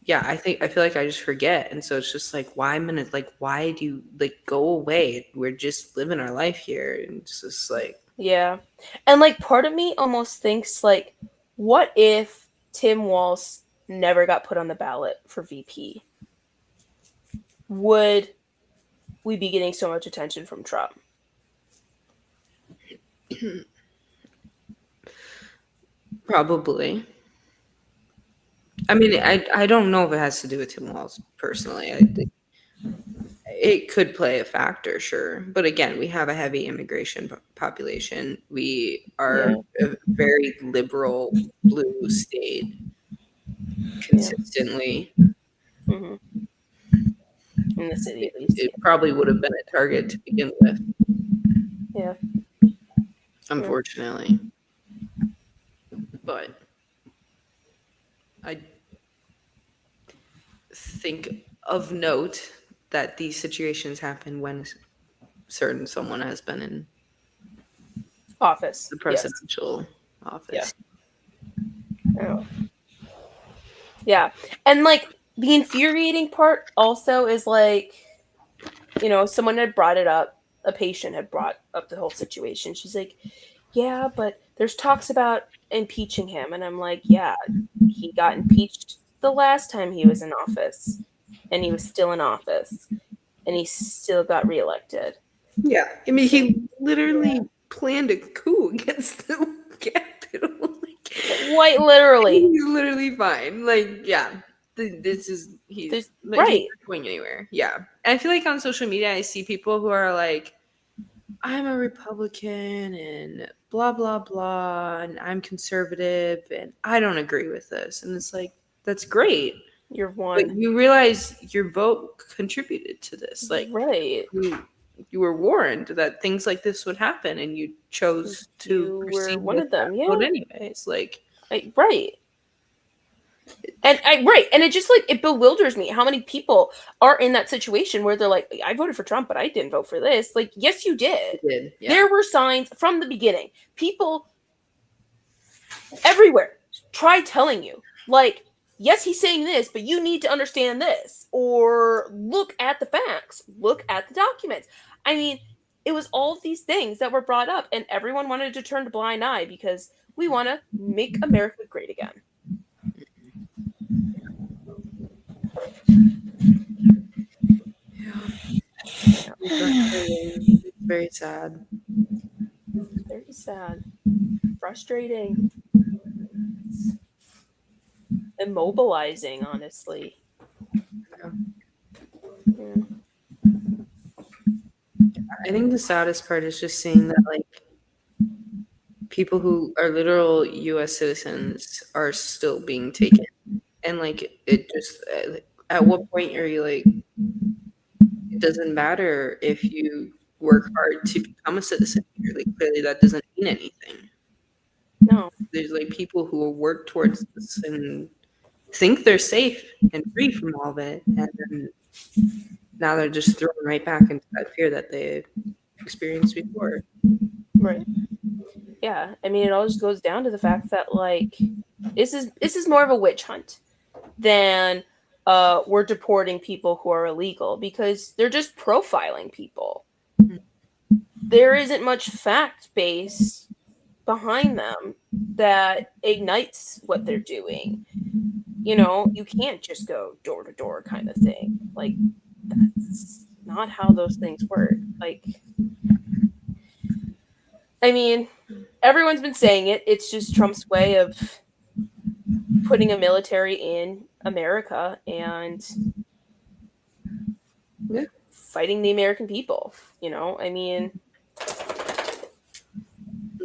yeah, I feel like I just forget, and so it's just like why do you like go away? We're just living our life here, and it's just like Yeah. And like part of me almost thinks like, what if Tim Walz never got put on the ballot for VP? Would we be getting so much attention from Trump? probably. I mean, I don't know if it has to do with Tim Walz personally. I think it could play a factor, sure. But again, we have a heavy immigration population. We are Yeah. a very liberal blue state Yeah. consistently. Mm-hmm. In the city, at least. It probably would have been a target to begin with, Yeah. Yeah. unfortunately. But I think of note that these situations happen when certain someone has been in Office. the Yes. presidential Yeah. office. Oh. Yeah. And like the infuriating part also is like, someone had brought it up. A patient had brought up the whole situation. She's like, yeah, but there's talks about impeaching him. And I'm like, yeah, he got impeached the last time he was in office, and he was still in office, and he still got reelected. Yeah, I mean, And he literally planned a coup against the Capitol. quite literally, He's literally fine. Like, yeah, this is there's he's right. not going anywhere. Yeah, and I feel like on social media, I see people who are like, "I'm a Republican and blah blah blah, and I'm conservative, and I don't agree with this," and it's like, that's great, You're but one. you realize your vote contributed to this, like Right. you were warned that things like this would happen and you chose to You were proceed one with of that them. vote Yeah. anyways. Like Right. And it just like it bewilders me how many people are in that situation where they're like, I voted for Trump, but I didn't vote for this. Like, yes, you did. it did. Yeah. There were signs from the beginning. People everywhere try telling you, like, yes, he's saying this, but you need to understand this, or look at the facts, look at the documents. I mean, it was all of these things that were brought up, and everyone wanted to turn a blind eye because we want to make America great again. Yeah. Yeah. It's frustrating. It's very sad. Very sad, frustrating, immobilizing, honestly. Yeah. Yeah. I think the saddest part is just seeing that like people who are literal US citizens are still being taken. And like it just at what point are you like it doesn't matter if you work hard to become a citizen here. Like clearly that doesn't mean anything. No. There's like people who work towards this and think they're safe and free from all of it, and then now they're just thrown right back into that fear that they experienced before. Right. Yeah. I mean, it all just goes down to the fact that like this is more of a witch hunt than we're deporting people who are illegal, because they're just profiling people. There isn't much fact base behind them that ignites what they're doing. You can't just go door to door kind of thing. Like, that's not how those things work. Like, I mean, everyone's been saying it. It's just Trump's way of putting a military in America and Yeah. fighting the American people. You know, I mean,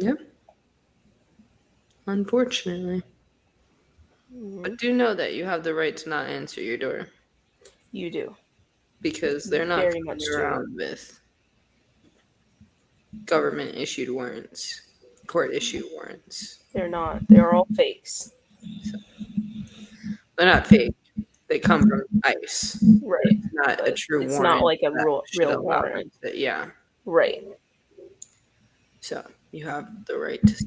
Yeah. Unfortunately. But do know that you have the right to not answer your door you do. because they're You not very coming much do. around with government issued warrants, court issued warrants. They're not. They're all fakes. So they're not fake. They come from ICE. Right. It's not a But true it's not warrant like a that should real allow them warrant. to, yeah. Right. So you have the right to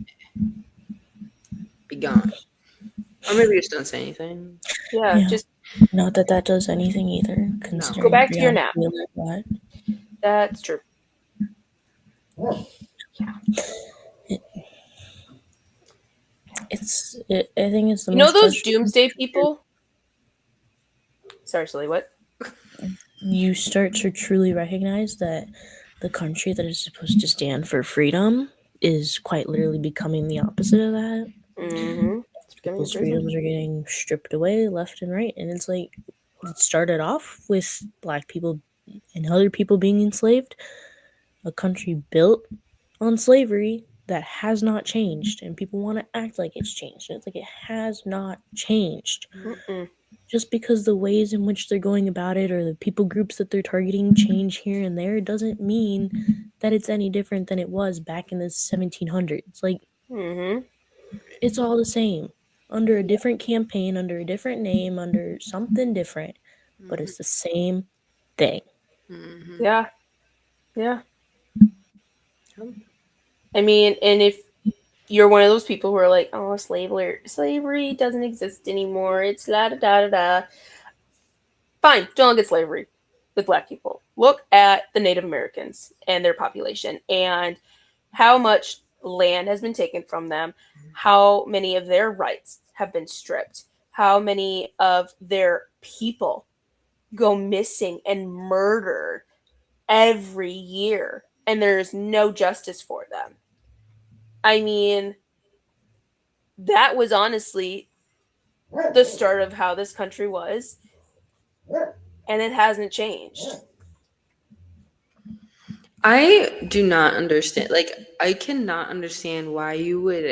be gone. Or maybe just don't say anything. Yeah. Yeah. Just Not that that does anything either, No. go considering back to your Breonna nap. Taylor, but That's true. I think it's the You know most those frustrating. doomsday people? Sorry, Silly, what? You start to truly recognize that the country that is supposed to stand for freedom is quite literally becoming the opposite of that. Mm-hmm. It's becoming a People's prison. freedoms are getting stripped away left and right, and it's like it started off with black people and other people being enslaved, a country built on slavery that has not changed, and people want to act like it's changed, and it's like it has not changed. Mm-mm. Just because the ways in which they're going about it or the people groups that they're targeting change here and there doesn't mean that it's any different than it was back in the 1700s. Like, Mm-hmm. it's all the same under a different campaign, under a different name, under something different, but it's the same thing. Mm-hmm. Yeah. Yeah. I mean, and if you're one of those people who are like, oh, slavery doesn't exist anymore. It's la da da da da. Fine, don't look at slavery with black people. Look at the Native Americans and their population and how much land has been taken from them, how many of their rights have been stripped, how many of their people go missing and murdered every year, and there's no justice for them. I mean, that was honestly the start of how this country was, and it hasn't changed. I do not understand. Like, I cannot understand why you would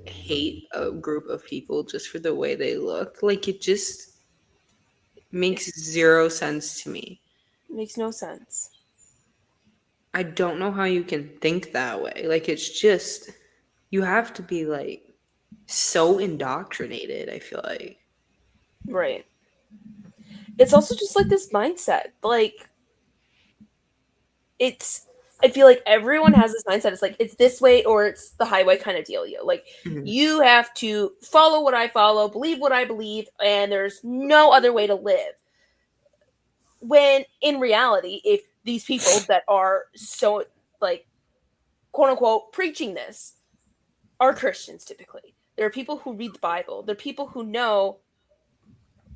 hate a group of people just for the way they look. Like, it just makes zero sense to me. It makes no sense. I don't know how you can think that way. Like, it's just, you have to be, like, so indoctrinated, I feel like. Right. It's also just like this mindset. Like, I feel like everyone has this mindset. It's like it's this way or it's the highway kind of deal. Like Mhm. you have to follow what I follow, believe what I believe, and there's no other way to live. When in reality, if these people that are so like quote unquote preaching this are Christians typically. There are people who read the Bible. They're people who know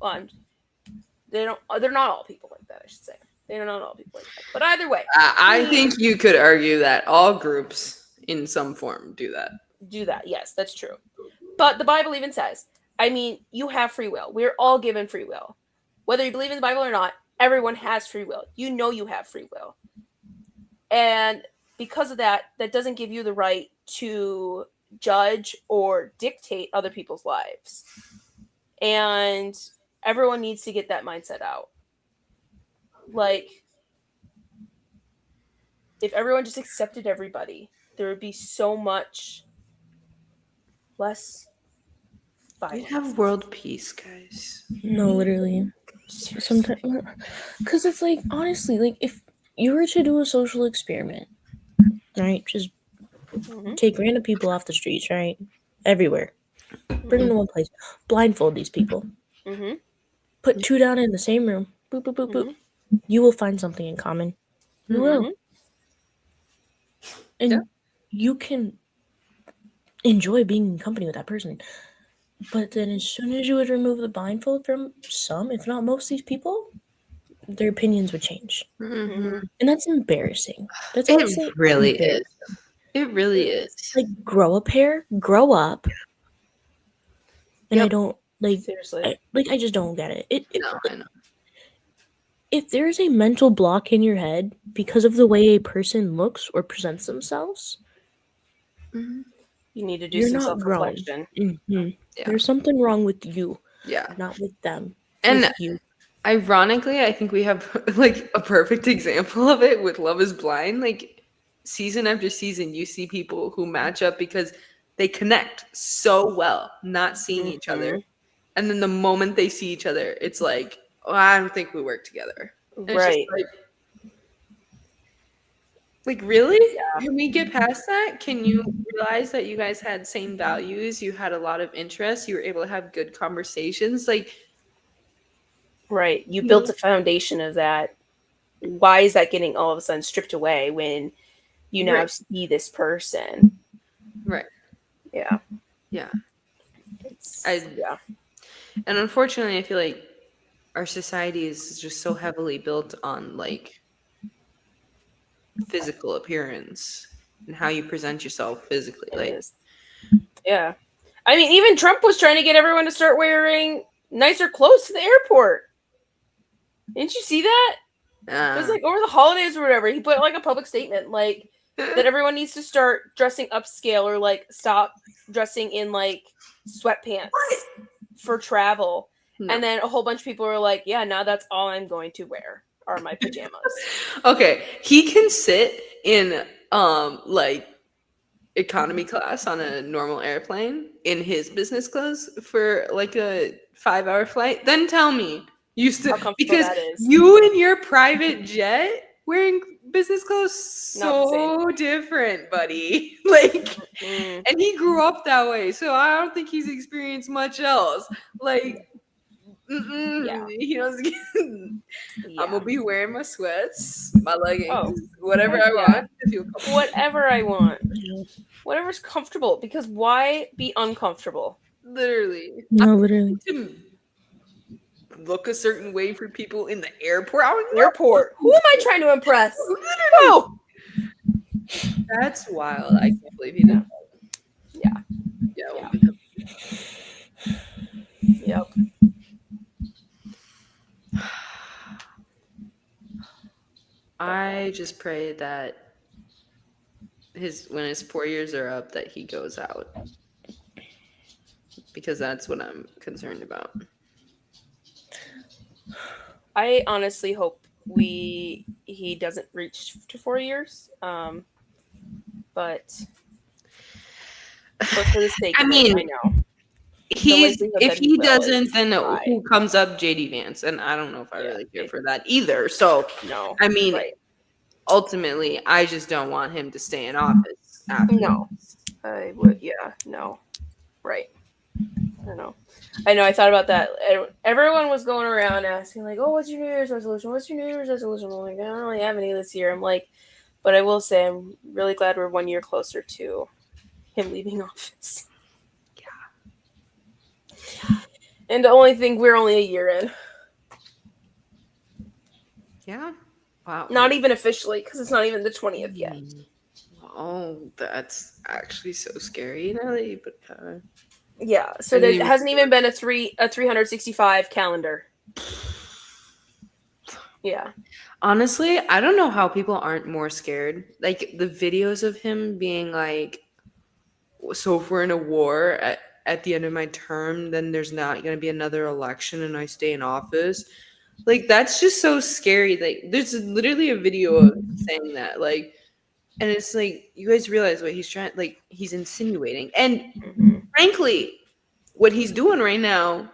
well, they're not all people like that, I should say. They're not all people like that. But either way, I think you could argue that all groups in some form do that. do that. Yes, that's true. But the Bible even says, I mean, you have free will. We're all given free will. Whether you believe in the Bible or not, everyone has free will. You know you have free will. And because of that, that doesn't give you the right to judge or dictate other people's lives. And everyone needs to get that mindset out. Like, if everyone just accepted everybody, there would be so much less We'd violence. have world peace, guys. No, literally. Sometimes, because it's like, honestly, like, if you were to do a social experiment, right? Just take random people off the streets, right? Everywhere. Bring them to one place. Blindfold these people. Mm-hmm. Put two down in the same room. Boop, boop, boop, boop. You will find something in common. You will. And Yeah. you can enjoy being in company with that person. But then as soon as you would remove the blindfold from some, if not most of these people, their opinions would change. Mm-hmm. And that's embarrassing. That's It honestly really is. embarrassing. It really is. Like, grow a pair, grow up. And Yep. I don't Like, Seriously. I just don't get it. No, I know. If there's a mental block in your head because of the way a person looks or presents themselves, Mhm. You need to do you're some not wrong. self-reflection. Yeah. Yeah. There's something wrong with you, Yeah. not with them. And with you. ironically, I think we have like a perfect example of it with Love is Blind. Like season after season, you see people who match up because they connect so well, not seeing each other. Mhm. And then the moment they see each other, it's like, oh, I don't think we work together. And it's just Right. like really? Yeah. Can we get past that? Can you realize that you guys had same values? You had a lot of interests. You were able to have good conversations. Like, Right. You you built know, a foundation of that. Why is that getting all of a sudden stripped away when you now right, see this person? right, Yeah. yeah. It's yeah. And unfortunately, I feel like our society is just so heavily built on like physical appearance and how you present yourself physically. It Like, is. Yeah. I mean, even Trump was trying to get everyone to start wearing nicer clothes to the airport. Didn't you see that? It was uh, like over the holidays or whatever. He put like a public statement like that everyone needs to start dressing upscale or like stop dressing in like sweatpants for travel. no. And then a whole bunch of people were like, yeah, now that's all I'm going to wear are my pajamas. Okay, he can sit in like economy class on a normal airplane in his business clothes for like a 5 hour flight. Then tell me you still, How comfortable because that is. you and your private jet wearing business clothes Not the same. so different, buddy. Like, Mm, and he grew up that way, so I don't think he's experienced much else. Like, yeah. he doesn't. I'm Yeah. gonna be wearing my sweats, my Oh, leggings, whatever heck I yeah. want to feel comfortable. Whatever I want. Yeah. Whatever's comfortable. Because why be uncomfortable? Literally, I'm No, literally. to look a certain way for people in the airport. I don't know. Airport. Who am I trying to impress? Literally, Oh, that's wild. I can't believe he did. yeah. Yeah, Yeah. well, good. Yep. I just pray that when his 4 years are up, that he goes out, because that's what I'm concerned about. I honestly hope he doesn't reach to 4 years. But for the sake I of it, mean, I know the he's likelihood if that he he will doesn't, is then high. who comes up? JD Vance, and I don't know if I Yeah, really care for that either. So, no. I mean, Right. ultimately, I just don't want him to stay in office after. No. I would. Yeah. No. Right. I don't know. I know. I thought about that. Everyone was going around asking, like, "Oh, what's your New Year's resolution? What's your New Year's resolution?" I'm like, I don't really have any this year. I'm like, but I will say, I'm really glad we're 1 year closer to him leaving office. Yeah. And the only thing, we're only a year in. Yeah. Wow. Not even officially, because it's not even the 20th yet. Oh, that's actually so scary now that you put that. Yeah. So I there didn't even- hasn't even been a 365 calendar. Yeah. Honestly, I don't know how people aren't more scared. Like the videos of him being like, so if we're in a war at the end of my term, then there's not going to be another election and I stay in office. Like that's just so scary. Like there's literally a video of him saying that. Like, and it's like you guys realize what he's trying. Like he's insinuating, and Mm-hmm. frankly, what he's doing right now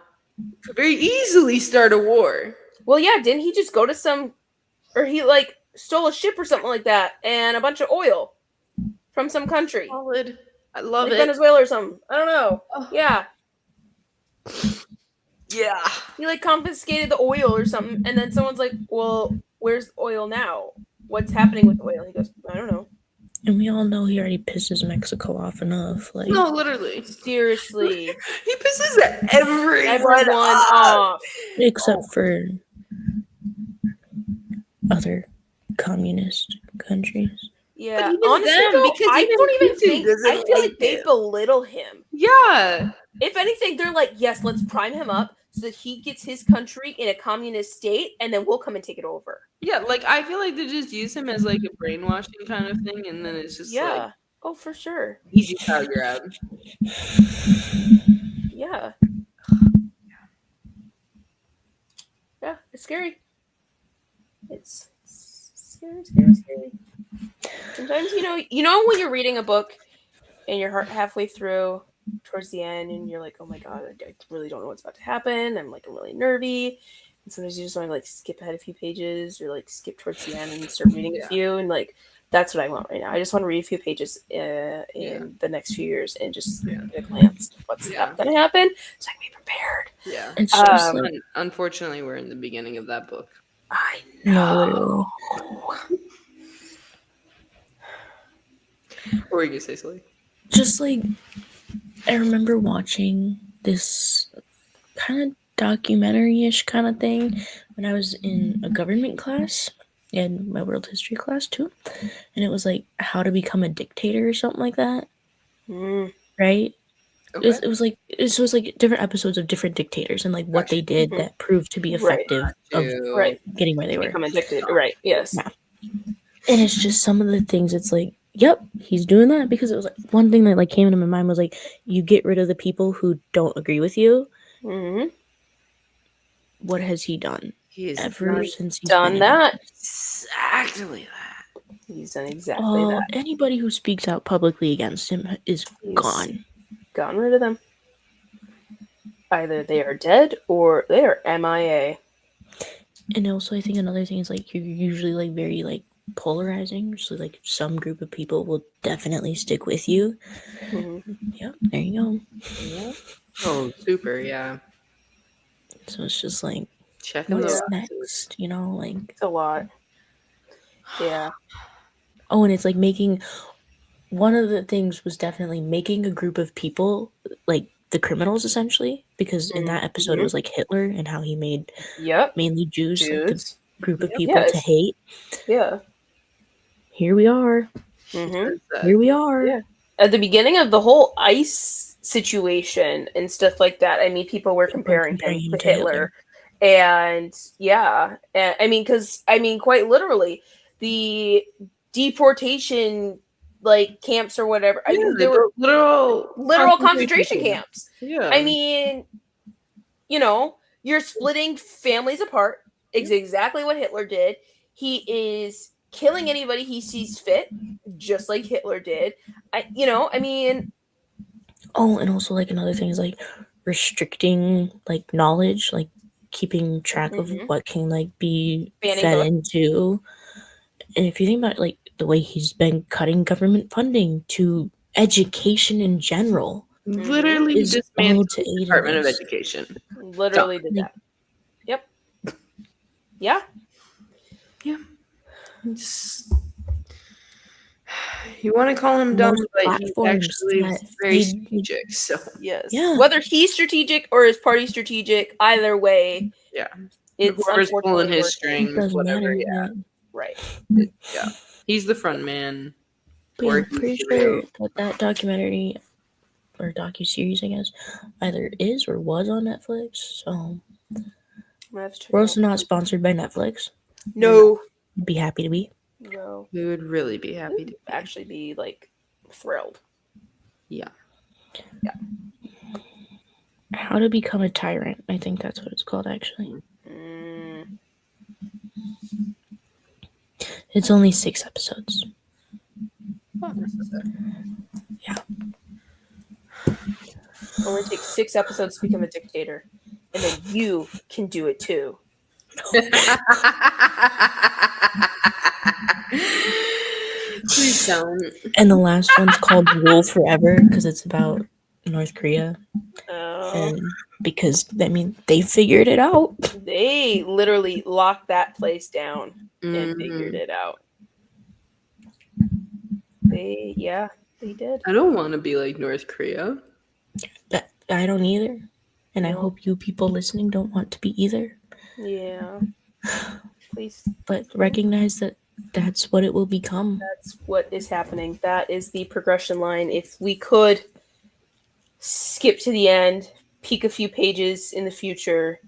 could very easily start a war. Well, yeah. Didn't he just go to or he like stole a ship or something like that and a bunch of oil from some country, Solid. I love like it. Venezuela or something? I don't know. Oh. Yeah. Yeah. He like confiscated the oil or something, and then someone's like, "Well, where's the oil now? What's happening with the oil?" He goes, "I don't know." And we all know he already pisses Mexico off enough. Like, No, literally. Seriously, He pisses everyone off. off. except for other communist countries. Yeah, even honestly, them, though, because I even don't even Putin think. doesn't I feel like like they him. belittle him. Yeah. If anything, they're like, yes, let's prime him up so that he gets his country in a communist state, and then we'll come and take it over. Yeah, like I feel like they just use him as like a brainwashing kind of thing, and then it's just like Yeah. Oh, for sure. easy power grab. Yeah. Yeah, it's scary. It's scary, scary, scary. Sometimes, you know when you're reading a book and you're halfway through towards the end and you're like, oh my god, I really don't know what's about to happen. I'm really nervy. And sometimes you just want to like skip ahead a few pages or like skip towards the end and start reading a few. And like, that's what I want right now. I just want to read a few pages in the next few years and just get a glance of what's going to happen so I can be prepared. Yeah. It's just like, Unfortunately, we're in the beginning of that book. I no, know. literally. What were you gonna say, Sully? Just like, I remember watching this kind of documentary-ish kind of thing when I was in a government class and my world history class too, and it was like how to become a dictator or something like that, right? Okay. It was like different episodes of different dictators and like what they did that proved to be effective of getting where they were. Become a dictator, right? Yes. Yeah. And it's just some of the things. It's like, yep, he's doing that because it was like one thing that like came into my mind was like, you get rid of the people who don't agree with you. Mm-hmm. What has he done? Ever since he's done been that. Exactly that. He's done exactly that. Anybody who speaks out publicly against him is gone. Gotten rid of them. Either they are dead or they are MIA. And also, I think another thing is like you're usually like very like polarizing. So like some group of people will definitely stick with you. Mm-hmm. Yep, there you go. Yeah. Oh, super, yeah. So it's just like, Checking what's the next? You know, like it's a lot. Yeah. Oh, and it's like making one of the things was definitely making a group of people like the criminals essentially, because in that episode it was like Hitler and how he made mainly Jews like the group of people to hate. Yeah. Here we are. Mm-hmm. Here we are. Yeah. At the beginning of the whole ICE situation and stuff like that, I mean, people were comparing him to Hitler. And yeah, I mean, quite literally, the deportation like camps or whatever. I mean, there were literal concentration camps. Yeah. I mean, you're splitting families apart. It's exactly what Hitler did. He is killing anybody he sees fit, just like Hitler did. I mean. Oh, and also like another thing is like restricting like knowledge, like keeping track of what can like be fed into. And if you think about like the way he's been cutting government funding to education in general, literally is all to aid Department of Education. Literally did that. Yep. Yeah. Yeah. You want to call him dumb, but he's actually very strategic. So yes, whether he's strategic or his party strategic, either way, it's whoever's pulling his strings, doesn't whatever. Matter, right. Yeah, he's the front man. But I'm pretty sure that documentary or docu-series, I guess, either is or was on Netflix. So we're also not sponsored by Netflix. No. I'd be happy to be. No. We would really be happy to actually be like thrilled. Yeah. Yeah. How to Become a Tyrant. I think that's what it's called, actually. It's only 6 episodes. Not necessary. Yeah. Only takes 6 episodes to become a dictator, and then you can do it too. Please don't. And the last one's called Rule Forever because it's about North Korea. And because they figured it out. They literally locked that place down and figured it out. They did. I don't want to be like North Korea. I don't either. And I hope you people listening don't want to be either. Yeah. Please. But recognize that that's what it will become. That's what is happening. That is the progression line. If we could skip to the end, peek a few pages in the future,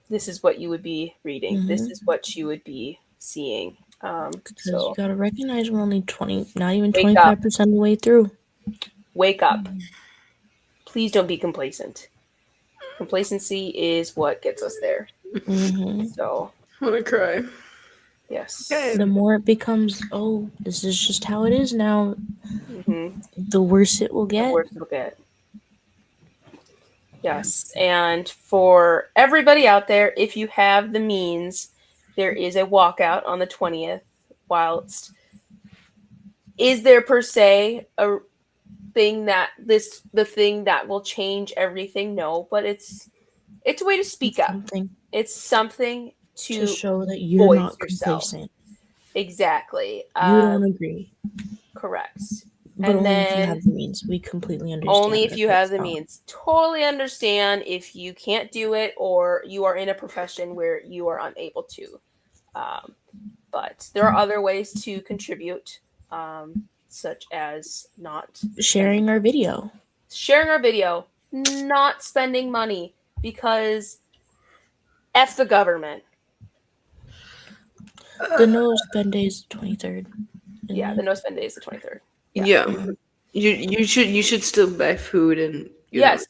this is what you would be reading. This is what you would be seeing. Because you So gotta recognize we're only 20, not even Wake up. 25% of the way through. wake up. Please don't be complacent. Complacency is what gets us there. So, I want to cry. yes. Okay. The more it becomes, oh, this is just how it is now, Mhm. the worse it will The get. worse it'll get. Yes. And for everybody out there, if you have the means, there is a walkout on the 20th. Whilst, is there per se a thing that the thing that will change everything? No, but it's a way to speak up. Something It's something to to show that you're voice not yourself. complacent. Exactly. You don't agree. Correct. But And only if you then have the means. We completely understand. only if that you have that's the not- means. Totally understand if you can't do it or you are in a profession where you are unable to. But there are other ways to contribute, such as not Sharing our video. sharing our video, not spending money, because F the government. The no spend day is the 23rd. Yeah, the no spend day is the 23rd. Yeah. You should still buy food and Yes.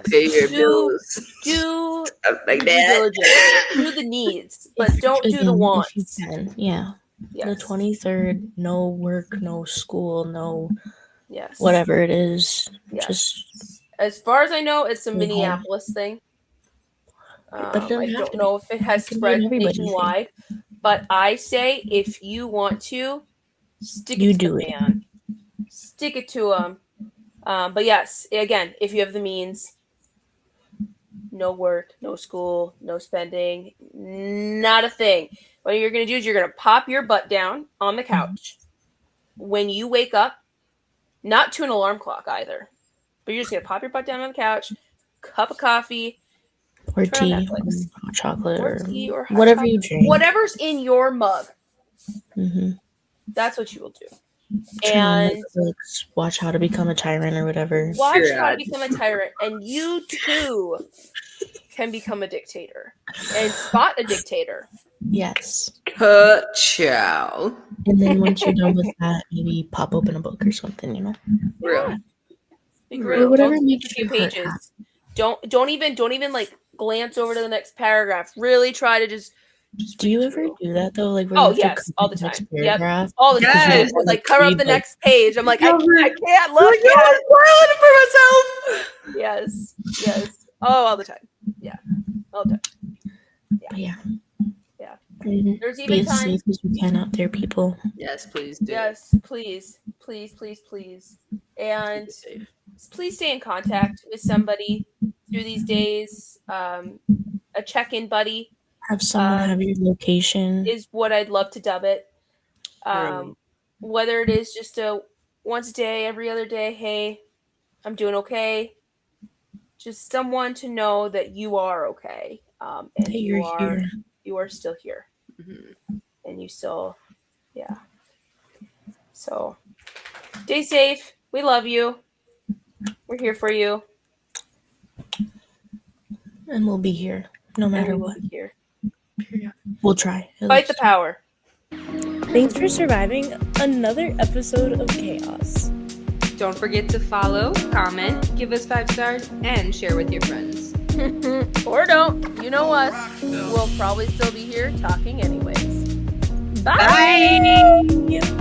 pay your Do bills. stuff like due that. diligence. Do the needs, but don't do the If you wants. can. Yeah. Yes. The 23rd, no work, no school, no Yes. whatever it is. Yes. Just as far as I know, it's a home. Minneapolis thing. But it doesn't I have don't to know if it has It can be an spread everybody thing. nationwide, but I say if you want to, stick You it to do the it. man. Stick it to them. But yes, again, if you have the means, no work, no school, no spending, not a thing. What you're going to do is you're going to pop your butt down on the couch. When you wake up, not to an alarm clock either, but you're just going to pop your butt down on the couch, cup of coffee, Or turn on tea, or Netflix. hot chocolate, Or or tea or hot whatever chocolate. you drink. Whatever's in your mug. That's what you will do. Turn on And Netflix, watch How to Become a Tyrant or whatever. watch Figure How to out. Become a Tyrant, and you too can become a dictator and spot a dictator. Yes. Chow. And then once you're done with that, maybe pop open a book or something, you know? Real. Be Or great. whatever Don't skip makes a few your heart pages. Don't even like glance over to the next paragraph. Really try to just Do you read ever through. do that though? Like where Oh you have to yes, cover all the the next time. Yep, paragraph? all the time. Because you Yes. don't wanna Like cover up read, the like, next page. I'm like, I can't I'm look like, yet. I'm spoiling it for myself. Yes. Oh, all the time. Yeah, all the time. But yeah. Yeah. Mhm. There's Be even as times. safe as you can out there, people. Yes, please do. Yes, please, and please stay in contact with somebody through these days. A check-in buddy Have someone have your location. is what I'd love to dub it. Really. Whether it is just a once a day, every other day, hey, I'm doing okay. Just someone to know that you are okay, and That you're here. you are still here, and you still, yeah. So, stay safe. We love you. We're here for you. And we'll be here no matter what. Here. We'll try. Fight the power. Thanks for surviving another episode of Chaos. Don't forget to follow, comment, give us 5 stars, and share with your friends. Or don't. You know us. We'll probably still be here talking anyways. Bye. Bye.